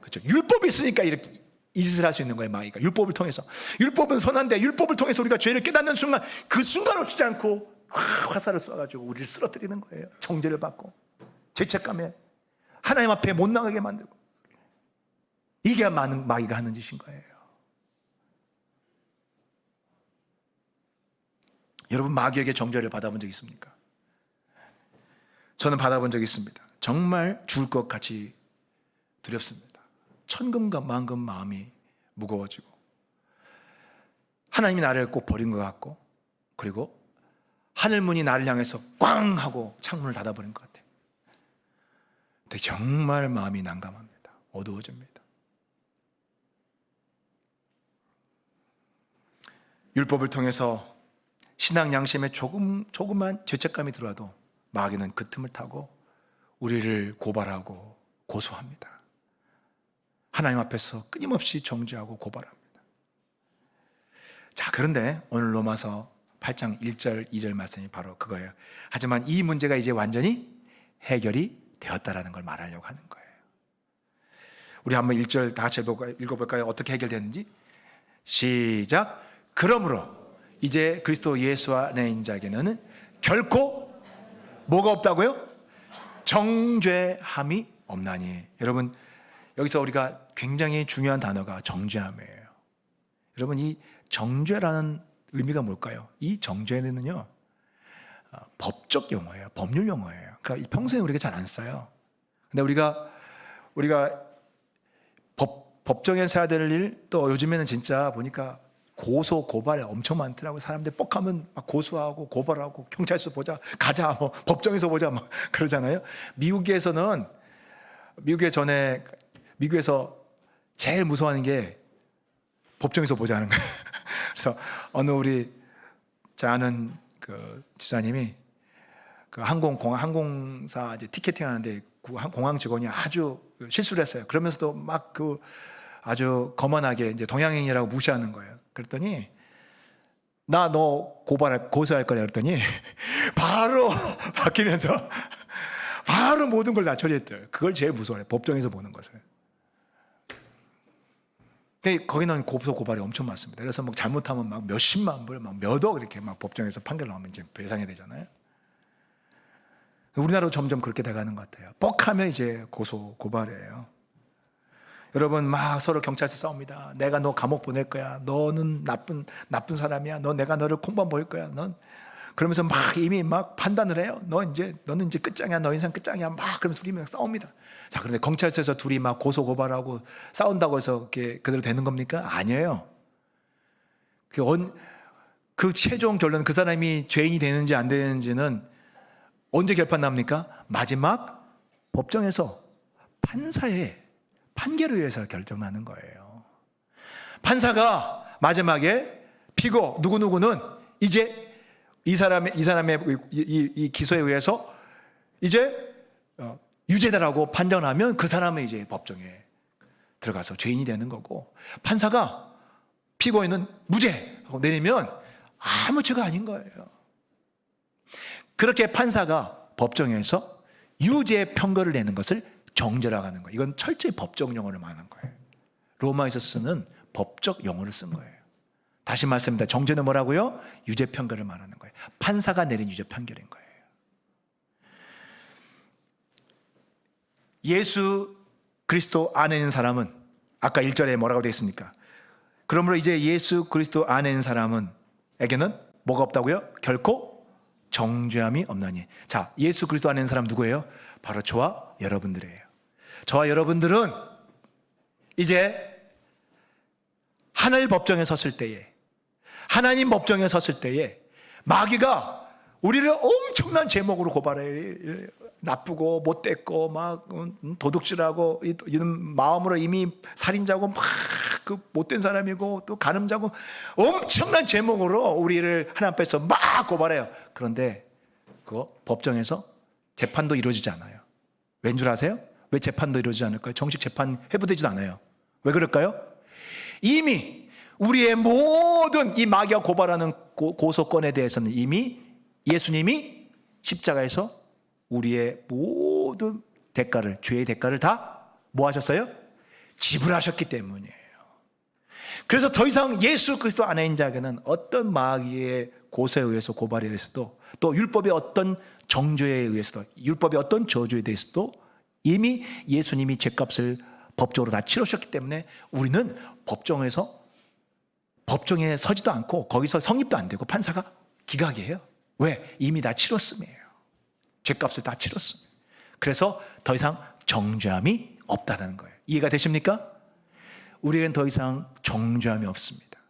그렇죠. 율법이 있으니까 이렇게 이 짓을 할 수 있는 거예요. 마귀가 율법을 통해서. 율법은 선한데 율법을 통해서 우리가 죄를 깨닫는 순간 그 순간 놓치지 않고 화살을 쏴가지고 우리를 쓰러뜨리는 거예요. 정죄를 받고 죄책감에 하나님 앞에 못 나가게 만들고. 이게 마귀가 하는 짓인 거예요. 여러분, 마귀에게 정죄를 받아본 적 있습니까? 저는 받아본 적이 있습니다. 정말 죽을 것 같이 두렵습니다. 천금과 만금 마음이 무거워지고, 하나님이 나를 꼭 버린 것 같고, 그리고 하늘문이 나를 향해서 꽝 하고 창문을 닫아버린 것 같아요. 근데 정말 마음이 난감합니다. 어두워집니다. 율법을 통해서 신앙 양심에 조금만 죄책감이 들어와도 마귀는 그 틈을 타고 우리를 고발하고 고소합니다. 하나님 앞에서 끊임없이 정죄하고 고발합니다. 자, 그런데 오늘 로마서 8장 1절 2절 말씀이 바로 그거예요. 하지만 이 문제가 이제 완전히 해결이 되었다라는 걸 말하려고 하는 거예요. 우리 한번 1절 다 같이 읽어볼까요? 어떻게 해결되는지. 시작. 그러므로 이제 그리스도 예수 안에 있는 자에게는 결코 뭐가 없다고요? 정죄함이 없나니. 여러분, 여기서 우리가 굉장히 중요한 단어가 정죄함이에요. 여러분, 이 정죄라는 의미가 뭘까요? 이 정죄는요, 법적 용어예요. 법률 용어예요. 그러니까 평소에 우리가 잘 안 써요. 근데 우리가 법정에서 해야 될 일, 또 요즘에는 진짜 보니까 고소 고발이 엄청 많더라고요. 사람들 뻑하면 막 고소하고 고발하고 경찰서 보자, 가자, 뭐 법정에서 보자, 막 그러잖아요. 미국에서 제일 무서워하는 게 법정에서 보자는 거예요. 그래서 어느 우리 제 아는 그 집사님이 그 항공사 이제 티켓팅 하는데 그 공항 직원이 아주 실수를 했어요. 그러면서도 막 그 아주 거만하게 이제 동양인이라고 무시하는 거예요. 그랬더니 나 너 고소할 거야 그랬더니 바로 바뀌면서 바로 모든 걸 다 처리했대요. 그걸 제일 무서워해요. 법정에서 보는 것을. 거기는 고소 고발이 엄청 많습니다. 그래서 막 잘못하면 막 몇십만 불, 막 몇억 이렇게 막 법정에서 판결 나오면 이제 배상해야 되잖아요. 우리나라도 점점 그렇게 돼가는 것 같아요. 뻑하면 이제 고소 고발이에요. 여러분, 막 서로 경찰서 싸웁니다. 내가 너 감옥 보낼 거야. 너는 나쁜 사람이야. 내가 너를 콩밥 먹일 거야. 그러면서 막 이미 막 판단을 해요. 너는 이제 끝장이야. 너 인생 끝장이야. 막 그러면서 둘이 막 싸웁니다. 자, 그런데 경찰서에서 둘이 막 고소 고발하고 싸운다고 해서 그게 그대로 되는 겁니까? 아니에요. 그 최종 결론, 그 사람이 죄인이 되는지 안 되는지는 언제 결판 납니까? 마지막 법정에서 판사의 판결에 의해서 결정나는 거예요. 판사가 마지막에 피고 누구누구는 이제 이 사람의 이 기소에 의해서 이제 유죄다라고 판정하면 그 사람은 이제 법정에 들어가서 죄인이 되는 거고, 판사가 피고인은 무죄 하고 내리면 아무 죄가 아닌 거예요. 그렇게 판사가 법정에서 유죄 판결을 내는 것을 정죄라고 하는 거예요. 이건 철저히 법적 용어를 말하는 거예요. 로마에서 쓰는 법적 용어를 쓴 거예요. 다시 말씀드립니다. 정죄는 뭐라고요? 유죄 판결을 말하는 거예요. 판사가 내린 유죄 판결인 거예요. 예수 그리스도 안에 있는 사람은 아까 1절에 뭐라고 되어 있습니까? 그러므로 이제 예수 그리스도 안에 있는 사람에게는 뭐가 없다고요? 결코 정죄함이 없나니. 자, 예수 그리스도 안에 있는 사람 누구예요? 바로 저와 여러분들이에요. 저와 여러분들은 이제 하늘 법정에 섰을 때에, 하나님 법정에 섰을 때에 마귀가 우리를 엄청난 제목으로 고발해. 나쁘고 못됐고 막 도둑질하고 이런 마음으로 이미 살인자고 막 그 못된 사람이고 또 간음자고 엄청난 제목으로 우리를 하나님 앞에서 막 고발해요. 그런데 그거 법정에서 재판도 이루어지지 않아요. 왠 줄 아세요? 왜 재판도 이루어지지 않을까요? 정식 재판 회부되지도 않아요. 왜 그럴까요? 이미 우리의 모든 이 마귀가 고발하는 고소건에 대해서는 이미 예수님이 십자가에서 우리의 모든 대가를, 죄의 대가를 다 뭐 하셨어요? 지불하셨기 때문이에요. 그래서 더 이상 예수 그리스도 안에 있는 자에게는 어떤 마귀의 고소에 의해서, 고발에 의해서도, 또 율법의 어떤 정죄에 의해서도, 율법의 어떤 저주에 대해서도 이미 예수님이 죄값을 법적으로 다 치르셨기 때문에 우리는 법정에 서지도 않고 거기서 성립도 안 되고 판사가 기각이에요. 왜? 이미 다 치렀음이에요. 죄값을 다 치렀음. 그래서 더 이상 정죄함이 없다는 거예요. 이해가 되십니까? 우리에겐 더 이상 정죄함이 없습니다.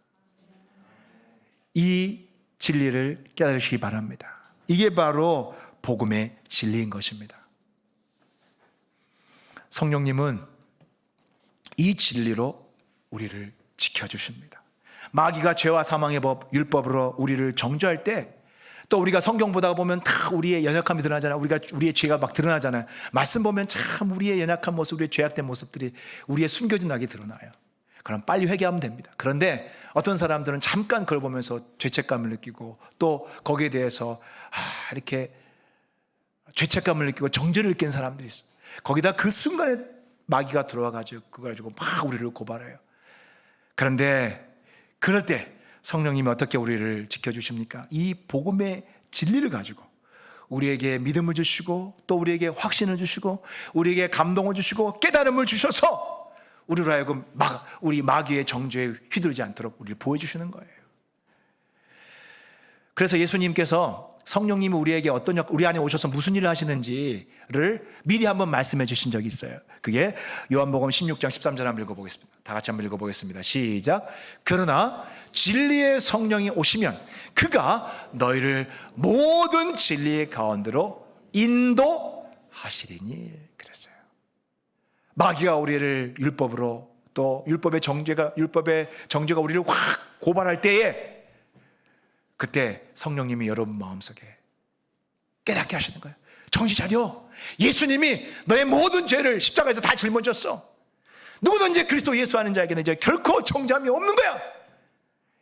이 진리를 깨달으시기 바랍니다. 이게 바로 복음의 진리인 것입니다. 성령님은 이 진리로 우리를 지켜주십니다. 마귀가 죄와 사망의 법, 율법으로 우리를 정죄할 때, 또 우리가 성경 보다가 보면 다 우리의 연약함이 드러나잖아요. 우리의 죄가 막 드러나잖아요. 말씀 보면 참 우리의 연약한 모습, 우리의 죄악된 모습들이 우리의 숨겨진 낙이 드러나요. 그럼 빨리 회개하면 됩니다. 그런데 어떤 사람들은 잠깐 그걸 보면서 죄책감을 느끼고, 또 거기에 대해서 이렇게 죄책감을 느끼고 정죄를 느끼는 사람들이 있어요. 거기다 그 순간에 마귀가 들어와가지고 그걸 가지고 막 우리를 고발해요. 그런데 그럴 때 성령님이 어떻게 우리를 지켜주십니까? 이 복음의 진리를 가지고 우리에게 믿음을 주시고, 또 우리에게 확신을 주시고, 우리에게 감동을 주시고, 깨달음을 주셔서 우리로 하여금 우리 마귀의 정죄에 휘둘리지 않도록 우리를 보여주시는 거예요. 그래서 예수님께서 성령님이 우리에게 우리 안에 오셔서 무슨 일을 하시는지를 미리 한번 말씀해 주신 적이 있어요. 그게 요한복음 16장 13절 한번 읽어보겠습니다. 다 같이 한번 읽어보겠습니다. 시작. 그러나 진리의 성령이 오시면 그가 너희를 모든 진리의 가운데로 인도하시리니 그랬어요. 마귀가 우리를 율법으로, 또 율법의 정죄가 우리를 확 고발할 때에, 그때 성령님이 여러분 마음속에 깨닫게 하시는 거예요. 정신 차려. 예수님이 너의 모든 죄를 십자가에서 다 짊어졌어. 누구든지 그리스도 예수 하는 자에게는 이제 결코 정죄함이 없는 거야.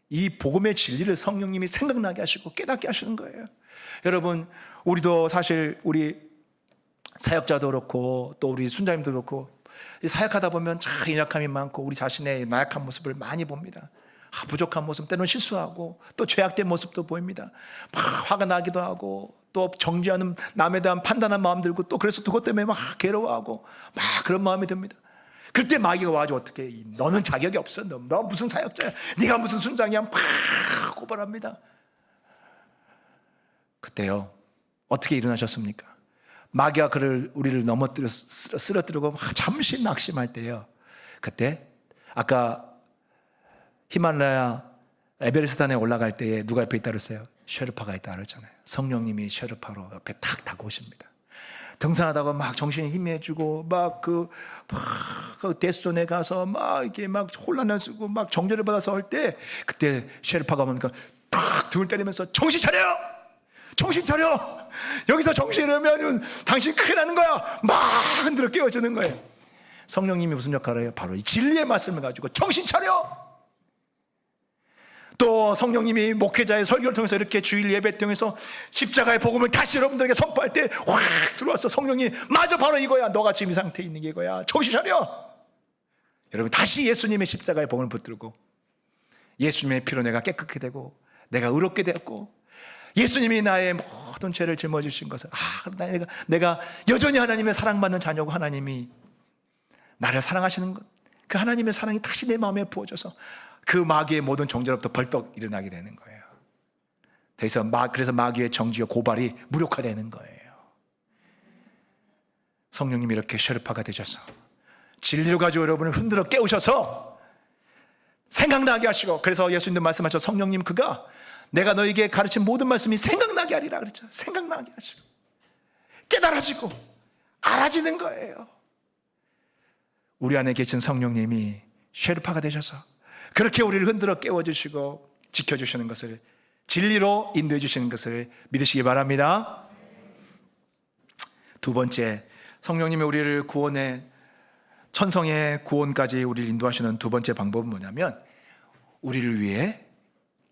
이 복음의 진리를 성령님이 생각나게 하시고 깨닫게 하시는 거예요. 여러분, 우리도 사실 우리 사역자도 그렇고, 또 우리 순자님도 그렇고, 사역하다 보면 참 연약함이 많고 우리 자신의 나약한 모습을 많이 봅니다. 부족한 모습, 때로는 실수하고, 또 죄악된 모습도 보입니다. 막 화가 나기도 하고, 또 정죄하는, 남에 대한 판단한 마음 들고, 또 그래서 그것 때문에 막 괴로워하고 막 그런 마음이 듭니다. 그때 마귀가 와가지고 어떻게, 너는 자격이 없어, 너 무슨 사역자야, 네가 무슨 순장이야, 막 고발합니다. 그때요 어떻게 일어나셨습니까? 마귀가 우리를 넘어뜨려 쓰러뜨리고 잠시 낙심할 때요, 그때 아까 히말라야 에베레스트산에 올라갈 때에 누가 옆에 있다 그랬어요? 셰르파가 있다 그랬잖아요. 성령님이 셰르파로 옆에 탁 다가오십니다. 등산하다가 막 정신이 희미해지고 그 데스존에 가서 막 이렇게 막 혼란을 쓰고 막 정죄를 받아서 할 때, 그때 셰르파가 보니까 탁 등을 때리면서 정신 차려! 정신 차려! 여기서 정신 잃으면 당신 큰일 나는 거야! 막 흔들어 깨워주는 거예요. 성령님이 무슨 역할을 해요? 바로 이 진리의 말씀을 가지고 정신 차려! 또 성령님이 목회자의 설교를 통해서 이렇게 주일 예배 통해서 십자가의 복음을 다시 여러분들에게 선포할 때 확 들어와서 성령이 맞아, 바로 이거야, 너가 지금 이 상태에 있는 게 이거야, 정신 차려. 여러분, 다시 예수님의 십자가의 복음을 붙들고 예수님의 피로 내가 깨끗게 되고 내가 의롭게 되었고, 예수님이 나의 모든 죄를 짊어지신 것을, 내가 여전히 하나님의 사랑받는 자녀고 하나님이 나를 사랑하시는 것, 그 하나님의 사랑이 다시 내 마음에 부어져서 그 마귀의 모든 정죄로부터 벌떡 일어나게 되는 거예요. 그래서 마귀의 정죄와 고발이 무력화되는 거예요. 성령님이 이렇게 셰르파가 되셔서 진리로 가지고 여러분을 흔들어 깨우셔서 생각나게 하시고, 그래서 예수님도 말씀하셔서 성령님 그가 내가 너에게 가르친 모든 말씀이 생각나게 하리라 그랬죠. 생각나게 하시고 깨달아지고 알아지는 거예요. 우리 안에 계신 성령님이 셰르파가 되셔서 그렇게 우리를 흔들어 깨워주시고 지켜주시는 것을, 진리로 인도해 주시는 것을 믿으시기 바랍니다. 두 번째, 성령님이 우리를 구원의 천성의 구원까지 우리를 인도하시는 두 번째 방법은 뭐냐면, 우리를 위해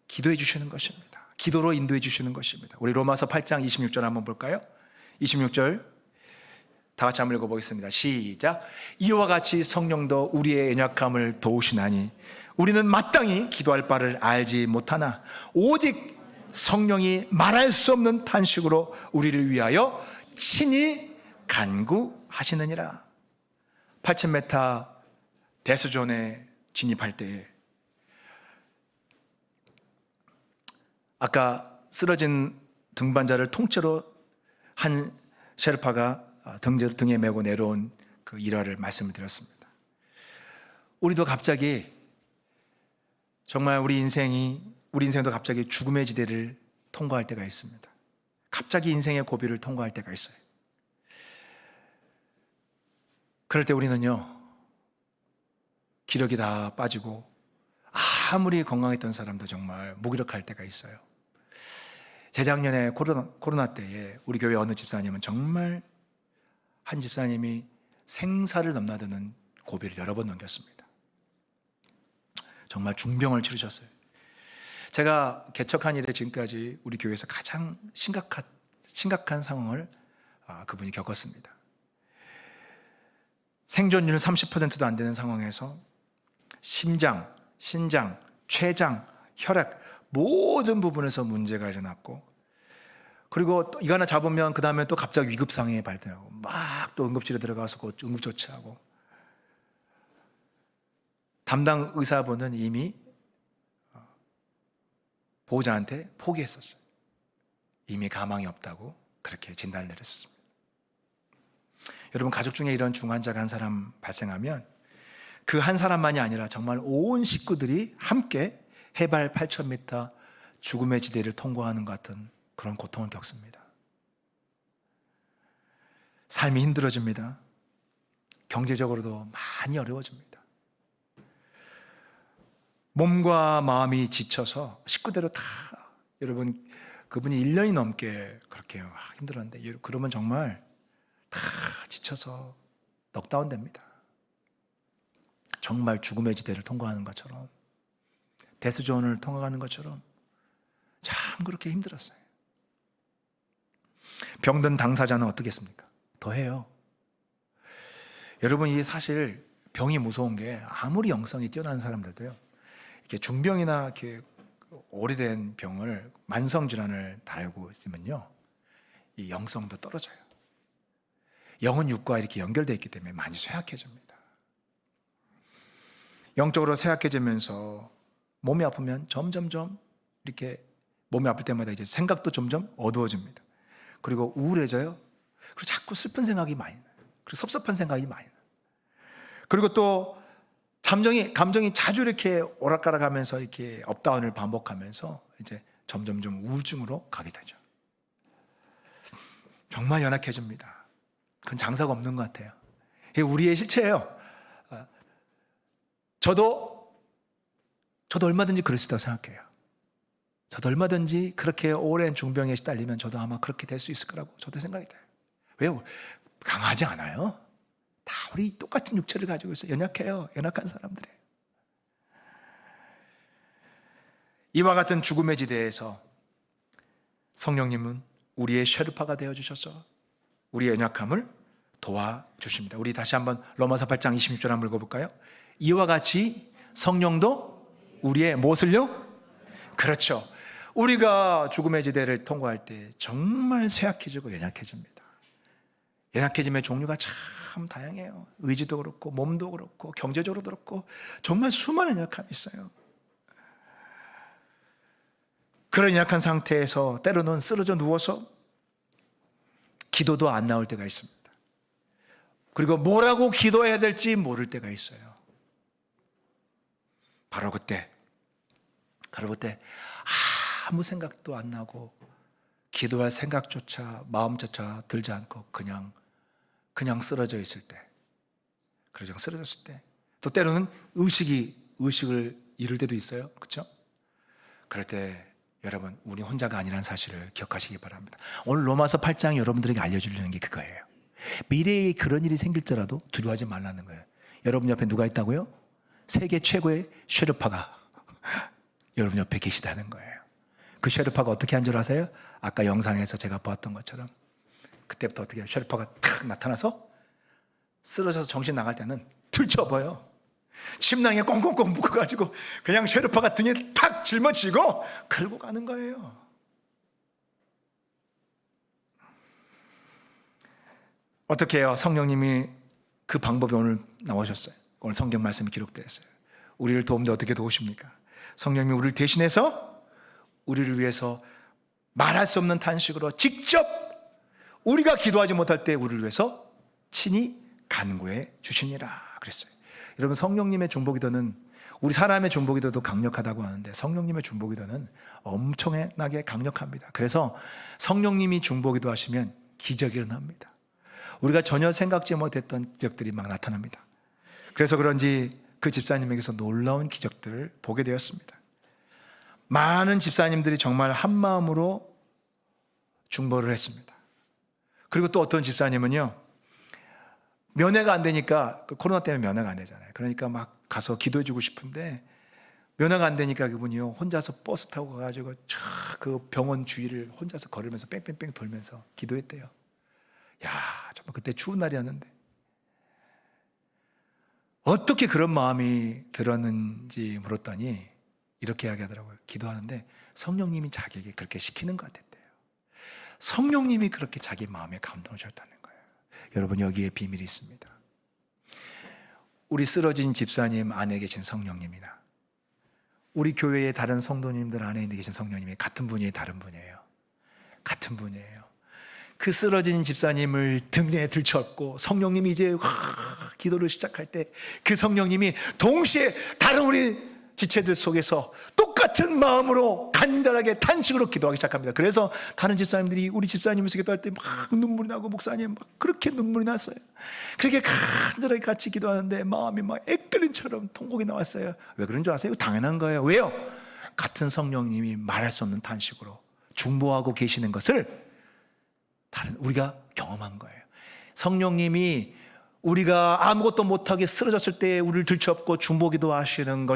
기도해 주시는 것입니다. 기도로 인도해 주시는 것입니다. 우리 로마서 8장 26절 한번 볼까요? 26절 다 같이 한번 읽어보겠습니다. 시작. 이와 같이 성령도 우리의 연약함을 도우시나니 우리는 마땅히 기도할 바를 알지 못하나 오직 성령이 말할 수 없는 탄식으로 우리를 위하여 친히 간구하시느니라. 8,000m 데스존에 진입할 때에, 아까 쓰러진 등반자를 통째로 한 셰르파가 등에 메고 내려온 그 일화를 말씀을 드렸습니다. 우리도 갑자기 정말 우리 인생도 갑자기 죽음의 지대를 통과할 때가 있습니다. 갑자기 인생의 고비를 통과할 때가 있어요. 그럴 때 우리는요, 기력이 다 빠지고 아무리 건강했던 사람도 정말 무기력할 때가 있어요. 재작년에 코로나 때에 우리 교회 어느 집사님은 정말 한 집사님이 생사를 넘나드는 고비를 여러 번 넘겼습니다. 정말 중병을 치르셨어요. 제가 개척한 이래 지금까지 우리 교회에서 가장 심각한 상황을 그분이 겪었습니다. 생존율 30%도 안 되는 상황에서 심장, 신장, 췌장, 혈액 모든 부분에서 문제가 일어났고, 그리고 이거 하나 잡으면 그 다음에 또 갑자기 위급 상황이 발생하고 막 또 응급실에 들어가서 응급조치하고, 담당 의사분은 이미 보호자한테 포기했었어요. 이미 가망이 없다고 그렇게 진단을 내렸습니다. 여러분, 가족 중에 이런 중환자가 한 사람 발생하면 그 한 사람만이 아니라 정말 온 식구들이 함께 해발 8,000m 죽음의 지대를 통과하는 것 같은 그런 고통을 겪습니다. 삶이 힘들어집니다. 경제적으로도 많이 어려워집니다. 몸과 마음이 지쳐서 식구대로 다, 여러분, 그분이 1년이 넘게 그렇게 힘들었는데, 그러면 정말 다 지쳐서 넉다운 됩니다. 정말 죽음의 지대를 통과하는 것처럼, 데스존을 통과하는 것처럼 참 그렇게 힘들었어요. 병든 당사자는 어떻겠습니까? 더해요. 여러분, 이 사실 병이 무서운 게 아무리 영성이 뛰어난 사람들도요, 이렇게 중병이나 이렇게 오래된 병을, 만성 질환을 달고 있으면요, 이 영성도 떨어져요. 영은 육과 이렇게 연결되어 있기 때문에 많이 쇠약해집니다. 영적으로 쇠약해지면서 몸이 아프면 점점점 이렇게 몸이 아플 때마다 이제 생각도 점점 어두워집니다. 그리고 우울해져요. 그리고 자꾸 슬픈 생각이 많이 나요. 그리고 섭섭한 생각이 많이 나요. 그리고 또 감정이 자주 이렇게 오락가락하면서 이렇게 업다운을 반복하면서 이제 점점점 우울증으로 가게 되죠. 정말 연약해집니다. 그건 장사가 없는 것 같아요. 이게 우리의 실체예요. 저도 얼마든지 그럴 수 있다고 생각해요. 저도 얼마든지 그렇게 오랜 중병에 시달리면 저도 아마 그렇게 될 수 있을 거라고 저도 생각이 돼요. 왜요? 강하지 않아요. 다 우리 똑같은 육체를 가지고 있어요. 연약해요. 연약한 사람들이에요. 이와 같은 죽음의 지대에서 성령님은 우리의 셰르파가 되어주셔서 우리의 연약함을 도와주십니다. 우리 다시 한번 로마서 8장 26절 한번 읽어볼까요? 이와 같이 성령도 우리의 무엇을요? 그렇죠. 우리가 죽음의 지대를 통과할 때 정말 쇠약해지고 연약해집니다. 연약해짐의 종류가 참 다양해요. 의지도 그렇고 몸도 그렇고 경제적으로도 그렇고 정말 수많은 연약함이 있어요. 그런 연약한 상태에서 때로는 쓰러져 누워서 기도도 안 나올 때가 있습니다. 그리고 뭐라고 기도해야 될지 모를 때가 있어요. 바로 그때 아무 생각도 안 나고 기도할 생각조차 마음조차 들지 않고 그냥 쓰러져 있을 때, 그냥 쓰러졌을 때, 또 때로는 의식을 잃을 때도 있어요. 그렇죠? 그럴 때 여러분, 우리 혼자가 아니라는 사실을 기억하시기 바랍니다. 오늘 로마서 8장 여러분들에게 알려주려는 게 그거예요. 미래에 그런 일이 생길지라도 두려워하지 말라는 거예요. 여러분 옆에 누가 있다고요? 세계 최고의 셰르파가 여러분 옆에 계시다는 거예요. 그 셰르파가 어떻게 한 줄 아세요? 아까 영상에서 제가 보았던 것처럼 그때부터 어떻게 해요? 셰르파가 탁 나타나서 쓰러져서 정신 나갈 때는 들쳐버요. 침낭에 꽁꽁꽁 묶어가지고 그냥 셰르파가 등에 탁 짊어지고 끌고 가는 거예요. 어떻게 해요? 성령님이 그 방법이 오늘 나오셨어요. 오늘 성경 말씀이 기록되어 있어요. 우리를 도우는데 어떻게 도우십니까? 성령님이 우리를 대신해서 우리를 위해서 말할 수 없는 탄식으로 직접 우리가 기도하지 못할 때 우리를 위해서 친히 간구해 주시니라 그랬어요. 여러분, 성령님의 중보기도는 우리 사람의 중보기도도 강력하다고 하는데 성령님의 중보기도는 엄청나게 강력합니다. 그래서 성령님이 중보기도 하시면 기적이 일어납니다. 우리가 전혀 생각지 못했던 기적들이 막 나타납니다. 그래서 그런지 그 집사님에게서 놀라운 기적들을 보게 되었습니다. 많은 집사님들이 정말 한 마음으로 중보를 했습니다. 그리고 또 어떤 집사님은요, 면회가 안 되니까, 코로나 때문에 면회가 안 되잖아요. 그러니까 막 가서 기도해 주고 싶은데 면회가 안 되니까 그분이요, 혼자서 버스 타고 가가지고 그 병원 주위를 혼자서 걸으면서 뺑뺑뺑 돌면서 기도했대요. 야, 정말 그때 추운 날이었는데 어떻게 그런 마음이 들었는지 물었더니 이렇게 이야기하더라고요. 기도하는데 성령님이 자기에게 그렇게 시키는 것 같았대요. 성령님이 그렇게 자기 마음에 감동을 주셨다는 거예요. 여러분, 여기에 비밀이 있습니다. 우리 쓰러진 집사님 안에 계신 성령님이나 우리 교회의 다른 성도님들 안에 계신 성령님이 같은 분이 다른 분이에요. 같은 분이에요. 그 쓰러진 집사님을 등에 들쳐업고 성령님이 이제 기도를 시작할 때 그 성령님이 동시에 다른 우리 지체들 속에서 똑같은 마음으로 간절하게 탄식으로 기도하기 시작합니다. 그래서 다른 집사님들이 우리 집사님에서 기도할 때 막 눈물이 나고 목사님 막 그렇게 눈물이 났어요. 그렇게 간절하게 같이 기도하는데 마음이 막 애끓림처럼 통곡이 나왔어요. 왜 그런 줄 아세요? 당연한 거예요. 왜요? 같은 성령님이 말할 수 없는 탄식으로 중보하고 계시는 것을 우리가 경험한 거예요. 성령님이 우리가 아무것도 못하게 쓰러졌을 때 우리를 들쳐업고 중보기도 하시는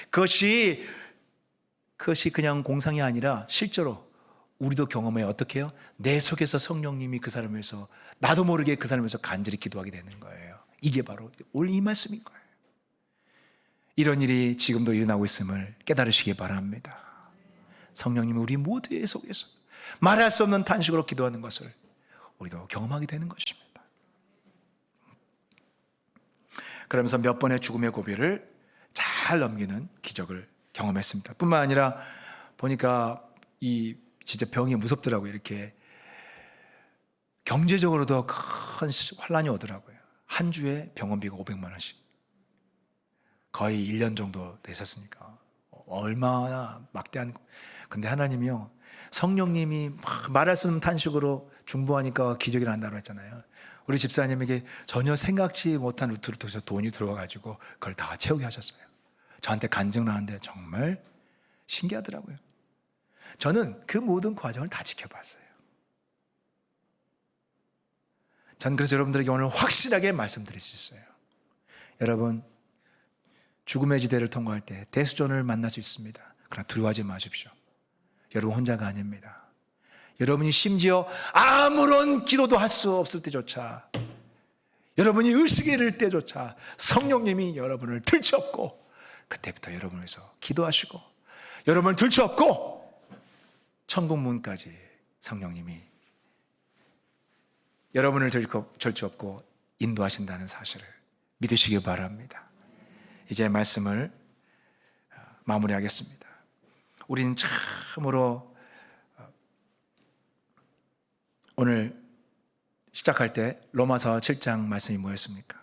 그것이 그냥 공상이 아니라 실제로 우리도 경험해. 어떻게 해요? 내 속에서 성령님이 그 사람을 위해서 나도 모르게 그 사람을 위해서 간절히 기도하게 되는 거예요. 이게 바로 오늘 이 말씀인 거예요. 이런 일이 지금도 일어나고 있음을 깨달으시기 바랍니다. 성령님이 우리 모두의 속에서 말할 수 없는 탄식으로 기도하는 것을 우리도 경험하게 되는 것입니다. 그러면서 몇 번의 죽음의 고비를 잘 넘기는 기적을 경험했습니다. 뿐만 아니라 보니까 이 진짜 병이 무섭더라고요. 이렇게 경제적으로도 큰 환란이 오더라고요. 한 주에 병원비가 500만 원씩. 거의 1년 정도 되셨으니까 얼마나 막대한. 근데 하나님이요, 성령님이 막 말할 수 없는 탄식으로 중보하니까 기적이 난다고 했잖아요. 우리 집사님에게 전혀 생각지 못한 루트로 통해서 돈이 들어와가지고 그걸 다 채우게 하셨어요. 저한테 간증을 하는데 정말 신기하더라고요. 저는 그 모든 과정을 다 지켜봤어요. 저는 그래서 여러분들에게 오늘 확실하게 말씀드릴 수 있어요. 여러분, 죽음의 지대를 통과할 때 대수존을 만날 수 있습니다. 그러나 두려워하지 마십시오. 여러분 혼자가 아닙니다. 여러분이 심지어 아무런 기도도 할 수 없을 때조차, 여러분이 의식이 이를 때조차 성령님이 여러분을 들쳐업고 그때부터 여러분을 위해서 기도하시고 여러분을 들쳐업고 천국 문까지 성령님이 여러분을 들쳐업고 인도하신다는 사실을 믿으시기 바랍니다. 이제 말씀을 마무리하겠습니다. 우리는 참으로 오늘 시작할 때 로마서 7장 말씀이 뭐였습니까?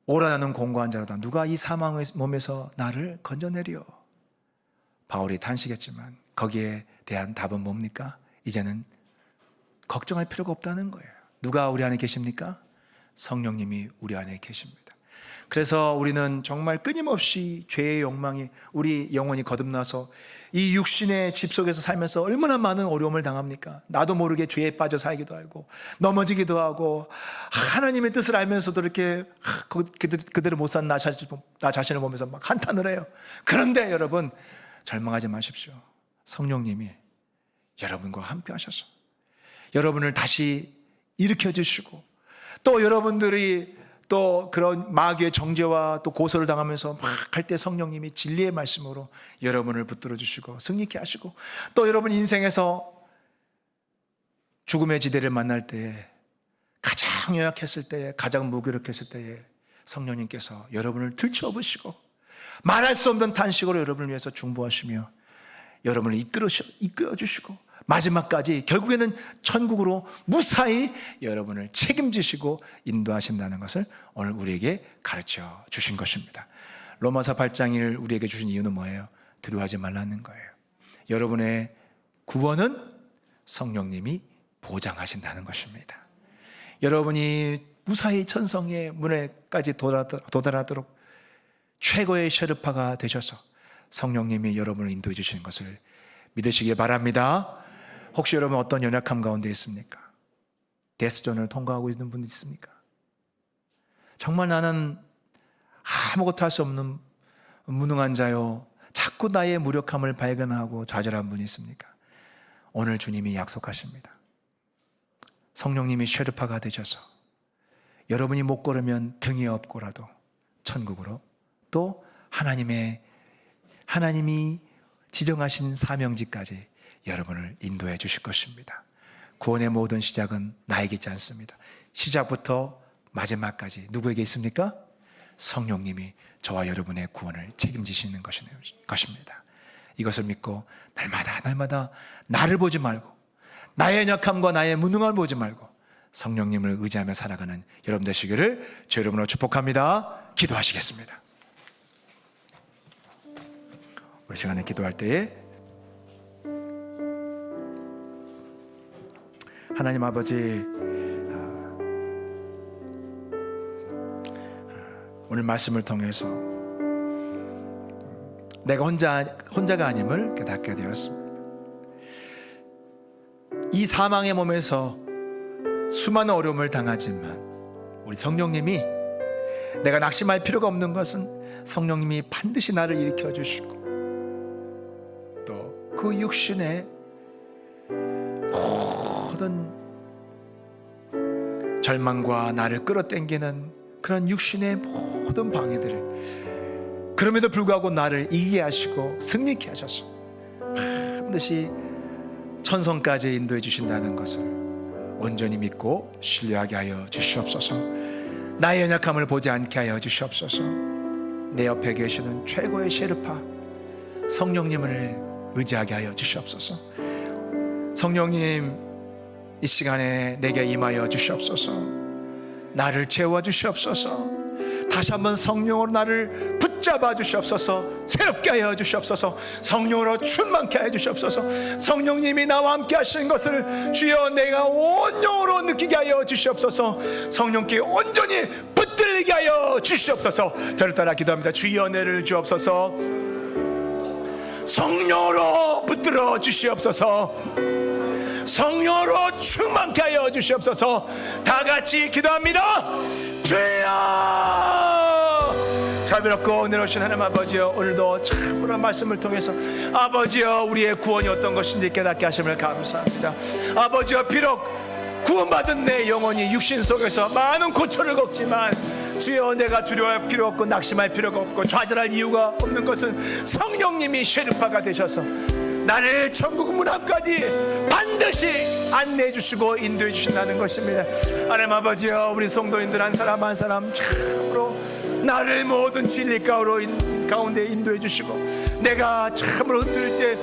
오라 나는 공고한 자로다. 누가 이 사망의 몸에서 나를 건져내리오? 바울이 탄식했지만 거기에 대한 답은 뭡니까? 이제는 걱정할 필요가 없다는 거예요. 누가 우리 안에 계십니까? 성령님이 우리 안에 계십니다. 그래서 우리는 정말 끊임없이 죄의 욕망이 우리 영혼이 거듭나서 이 육신의 집 속에서 살면서 얼마나 많은 어려움을 당합니까? 나도 모르게 죄에 빠져 살기도 하고 넘어지기도 하고 하나님의 뜻을 알면서도 이렇게 그대로 못 산 나 자신을 보면서 막 한탄을 해요. 그런데 여러분, 절망하지 마십시오. 성령님이 여러분과 함께 하셔서 여러분을 다시 일으켜 주시고, 또 여러분들이 또 그런 마귀의 정죄와 또 고소를 당하면서 막 할 때 성령님이 진리의 말씀으로 여러분을 붙들어 주시고 승리케 하시고, 또 여러분 인생에서 죽음의 지대를 만날 때에 가장 연약했을 때에, 가장 무기력했을 때에 성령님께서 여러분을 들쳐업으시고 말할 수 없는 탄식으로 여러분을 위해서 중보하시며 여러분을 이끌어 주시고 마지막까지 결국에는 천국으로 무사히 여러분을 책임지시고 인도하신다는 것을 오늘 우리에게 가르쳐 주신 것입니다. 로마서 8장을 우리에게 주신 이유는 뭐예요? 두려워하지 말라는 거예요. 여러분의 구원은 성령님이 보장하신다는 것입니다. 여러분이 무사히 천성의 문에까지 도달하도록 최고의 셰르파가 되셔서 성령님이 여러분을 인도해 주시는 것을 믿으시길 바랍니다. 혹시 여러분 어떤 연약함 가운데 있습니까? 데스존을 통과하고 있는 분 있습니까? 정말 나는 아무것도 할 수 없는 무능한 자요, 자꾸 나의 무력함을 발견하고 좌절한 분이 있습니까? 오늘 주님이 약속하십니다. 성령님이 셰르파가 되셔서 여러분이 못 걸으면 등이 없고라도 천국으로, 또 하나님이 지정하신 사명지까지 여러분을 인도해 주실 것입니다. 구원의 모든 시작은 나에게 있지 않습니다. 시작부터 마지막까지 누구에게 있습니까? 성령님이 저와 여러분의 구원을 책임지시는 것입니다. 이것을 믿고 날마다 나를 보지 말고, 나의 연약함과 나의 무능함을 보지 말고 성령님을 의지하며 살아가는 여러분 되시기를 주 여러분으로 축복합니다. 기도하시겠습니다. 우리 시간에 기도할 때에 하나님 아버지, 오늘 말씀을 통해서 내가 혼자가 아님을 깨닫게 되었습니다. 이 사망의 몸에서 수많은 어려움을 당하지만 우리 성령님이, 내가 낙심할 필요가 없는 것은 성령님이 반드시 나를 일으켜 주시고 또 그 육신의 모든 절망과 나를 끌어당기는 그런 육신의 모든 방해들을, 그럼에도 불구하고 나를 이기게 하시고 승리케 하셔서 반드시 천성까지 인도해 주신다는 것을 온전히 믿고 신뢰하게 하여 주시옵소서. 나의 연약함을 보지 않게 하여 주시옵소서. 내 옆에 계시는 최고의 셰르파 성령님을 의지하게 하여 주시옵소서. 성령님, 이 시간에 내게 임하여 주시옵소서. 나를 채워 주시옵소서. 다시 한번 성령으로 나를 붙잡아 주시옵소서. 새롭게 하여 주시옵소서. 성령으로 충만케 하여 주시옵소서. 성령님이 나와 함께 하시는 것을 주여 내가 온 영으로 느끼게 하여 주시옵소서. 성령께 온전히 붙들리게 하여 주시옵소서. 저를 따라 기도합니다. 주여 은혜를 주옵소서. 성령으로 붙들어 주시옵소서. 성령으로 충만케 하여 주시옵소서. 다 같이 기도합니다. 주여! 자비롭고 은혜로우신 하나님 아버지여, 오늘도 참으로 말씀을 통해서 아버지여 우리의 구원이 어떤 것인지 깨닫게 하심을 감사합니다. 아버지여, 비록 구원받은 내 영혼이 육신 속에서 많은 고초를 겪지만 주여, 내가 두려워할 필요 없고 낙심할 필요가 없고 좌절할 이유가 없는 것은 성령님이 셰르파가 되셔서 나를 천국 문 앞까지 반드시 안내해 주시고 인도해 주신다는 것입니다. 하나님 아버지여, 우리 성도님들 한 사람 한 사람 참으로 나를 모든 진리 가운데 인도해 주시고, 내가 참으로 흔들 때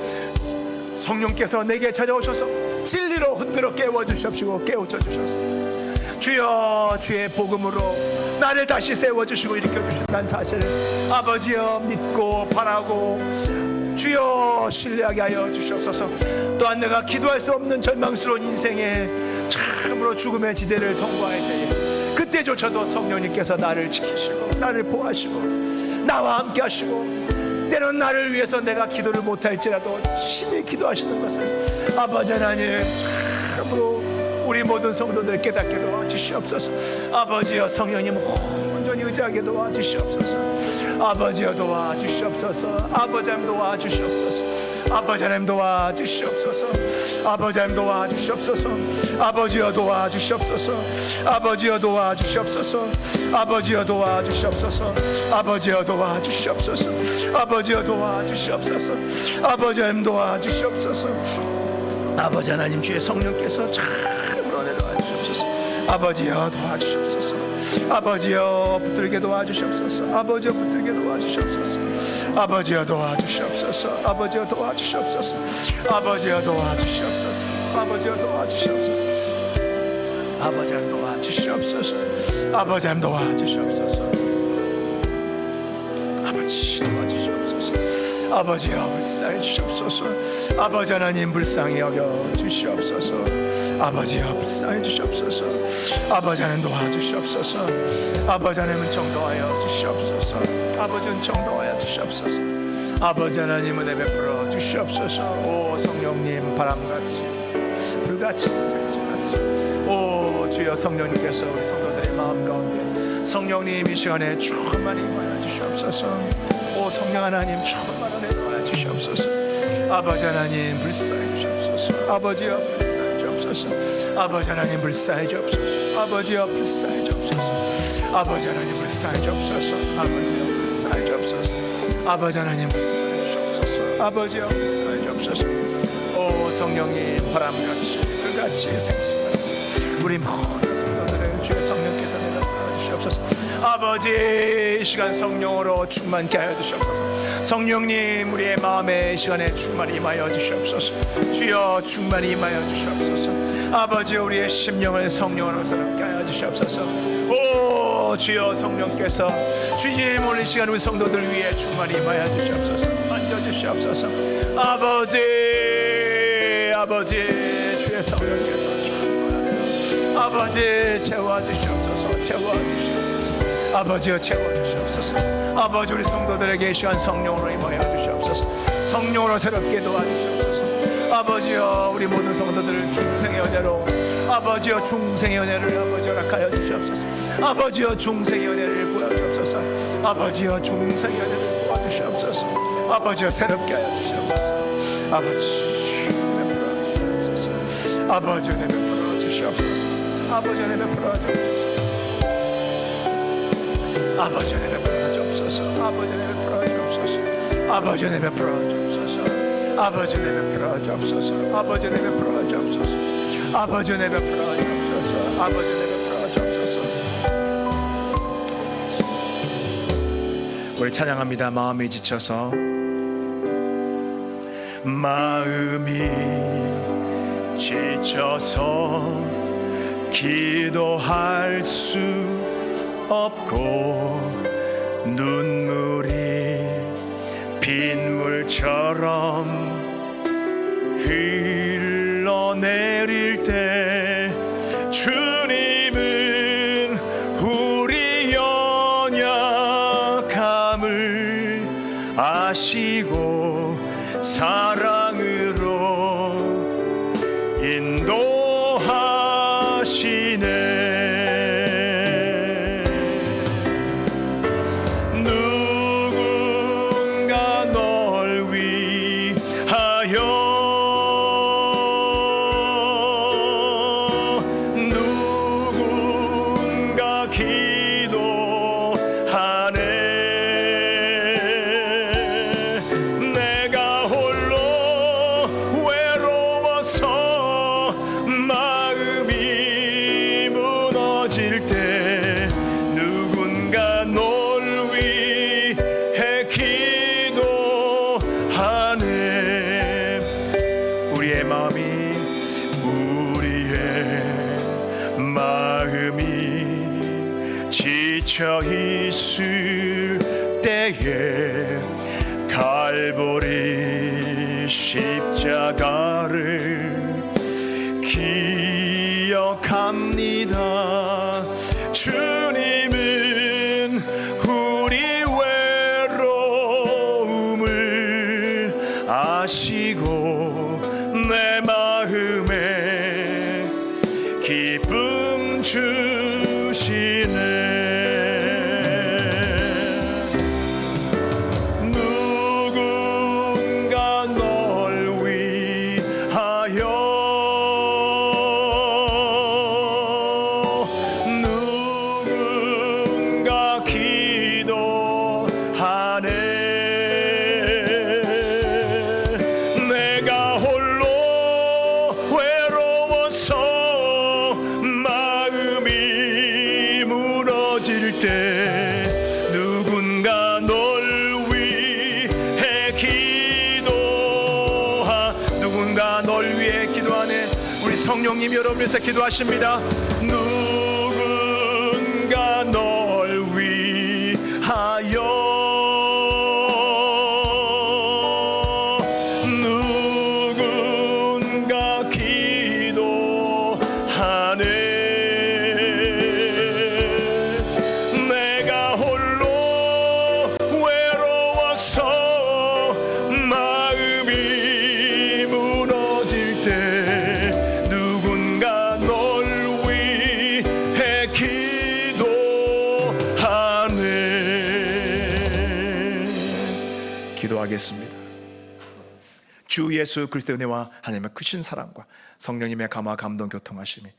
성령께서 내게 찾아오셔서 진리로 흔들어 깨워주시옵시고 깨우쳐 주셔서 주여, 주의 복음으로 나를 다시 세워주시고 일으켜주신다는 사실을 아버지여 믿고 바라고 주여 신뢰하게 하여 주시옵소서. 또한 내가 기도할 수 없는 절망스러운 인생에 참으로 죽음의 지대를 통과할 때에 그때조차도 성령님께서 나를 지키시고 나를 보호하시고 나와 함께 하시고, 때로는 나를 위해서 내가 기도를 못할지라도 심히 기도하시는 것을 아버지 하나님 참으로 우리 모든 성도들 깨닫게 도와주시옵소서. 아버지여, 성령님 온전히 의지하게 도와주시옵소서. 아버지여 도와주시옵소서. 아버지 하나님 도와주시옵소서. 아버지 하나님 도와주시옵소서. 아버지 하나님 도와주시옵소서. 아버지여 도와주시옵소서. 아버지여 도와주시옵소서. 아버지여 도와주시옵소서. 아버지여 도와주시옵소서. 아버지여 도와주시옵소서. 아버지 하나님 도와주시옵소서. 아버지 하나님, 주의 성령께서 참으로 내려와주시옵소서. 아버지여 도와주시옵소서. 아버지여 붙들게 도와주시옵소서. 아버지여 붙들게 도와주시옵소서. 아버지여 도와주시옵소서. 아버지여 도와주시옵소서. 아버지여 도와주시옵소서. 아버지여 도와주시옵소서. 아버지여 도와주시옵소서. 아버지 하나님 도와주시옵소서. 아버지 도와주시옵소서. 아버지여 불쌍히 주시옵소서. 아버지 하나님 불쌍히 여겨 주시옵소서. 아버지여 불쌍히 주시옵소서. 아버지 하나님 도와주시옵소서. 아버지 하나님은 정도하여 주시옵소서. 아버지는 정도하여 주시옵소서. 아버지 하나님 은혜 베풀어 주시옵소서. 오 성령님 바람같이 불같이 생수같이 오 주여 성령님께서 우리 성도들의 마음 가운데 성령님 이 시간에 충만히 임하여 주시옵소서. 오 성령 하나님 충만히 임하여 주시옵소서. 아버지 하나님 불쌍히 주시옵소서. 아버지여 불쌍히 주옵소서. 아버지 하나님 불쌍히 주옵소서. 아버지여 불쌍히 주옵소서. 아버지 하나님 불쌍히 주옵소서. 아버지여 불쌍히 주옵소서. 아버지 하나님 불쌍히 주옵소서. 아버지여 불쌍히 주옵소서. 오 성령님 바람같이 불같이 생수같이 우리 모든 성도들을 주의 성령께서 내려주시옵소서. 아버지 이 시간 성령으로 충만케 하여 주시옵소서. 성령님 우리의 마음에 이 시간에 충만히 임하여 주시옵소서. 주여 충만히 임하여 주시옵소서. 아버지 우리의 심령을 성령으로 새롭게 하여 주시옵소서. 오 주여 성령께서 주님 오늘 이 시간 우리 성도들 위해 충만히 임하여 주시옵소서. 만져주시옵소서. 아버지 주의 성령께서 아버지 채워주시옵소서. 채워주시옵소서. 아버지여 채워주시옵소서. 아버지 우리 성도들에게 이 시간 성령으로 임하여 주시옵소서. 성령으로 새롭게 도와주시옵소서. 아버지여 우리 모든 성도들을 중생의 은혜로 아버지여 중생의 은혜를 아버지 허락하여 주시옵소서. 아버지여 중생의 은혜를 보여주옵소서. 아버지여 중생의 은혜를 보여주시옵소서. 아버지여 새롭게 하여 주시옵소서. 아버지 은혜 베풀어 주시옵소서. 아버지 은혜 베풀어 주시옵소서. 아버지 은혜 베풀어 주옵소서. 아버지 은혜 베풀어 주옵소서. 아버지 은혜 베풀어 주옵소서. 아버지 은혜 베풀어 주옵소서. 아버지 은혜 베풀어 주옵소서. 아버지 은혜 베풀어 주옵소서. 아버지 은혜 베풀어 주옵소서. 우리 찬양합니다. 마음이 지쳐서 기도할 수 없고 눈물이 빗물처럼 흘러내릴 때 주님은 우리 연약함을 아시고 사랑으로 인도하시네. 누군가 널 위하여 누군가 기도하네. 내가 홀로 외로워서 마음이 무너질 때 누군가 널 위해 기도하네. 우리의 마음이 지쳐 있을 때에 갈보리 십자가를 기억합니다. 주님은 우리 외로움을 아시고 내 마음에 기쁨 주시네. 누군가 널 위하여 누군가 기도하네. 내가 홀로 외로워서 마음이 무너질 성령님이 여러분을 위해서 기도하십니다. 누군가 널 위하여 기도하겠습니다. 주 예수 그리스도의 은혜와 하나님의 크신 사랑과 성령님의 감화 감동 교통하심이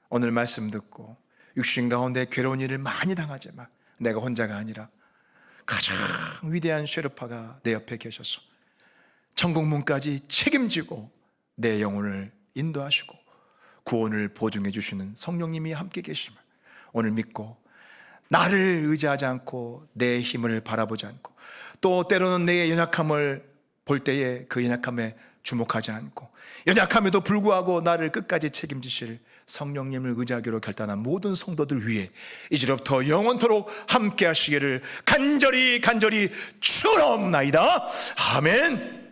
오늘 말씀 듣고 육신 가운데 괴로운 일을 많이 당하지만 내가 혼자가 아니라 가장 위대한 셰르파가 내 옆에 계셔서 천국 문까지 책임지고 내 영혼을 인도하시고 구원을 보증해 주시는 성령님이 함께 계심을 오늘 믿고 나를 의지하지 않고 내 힘을 바라보지 않고 또 때로는 내 연약함을 볼 때에 그 연약함에 주목하지 않고 연약함에도 불구하고 나를 끝까지 책임지실 성령님을 의지하기로 결단한 모든 성도들 위해 이제부터 영원토록 함께 하시기를 간절히 축원하옵나이다. 아멘.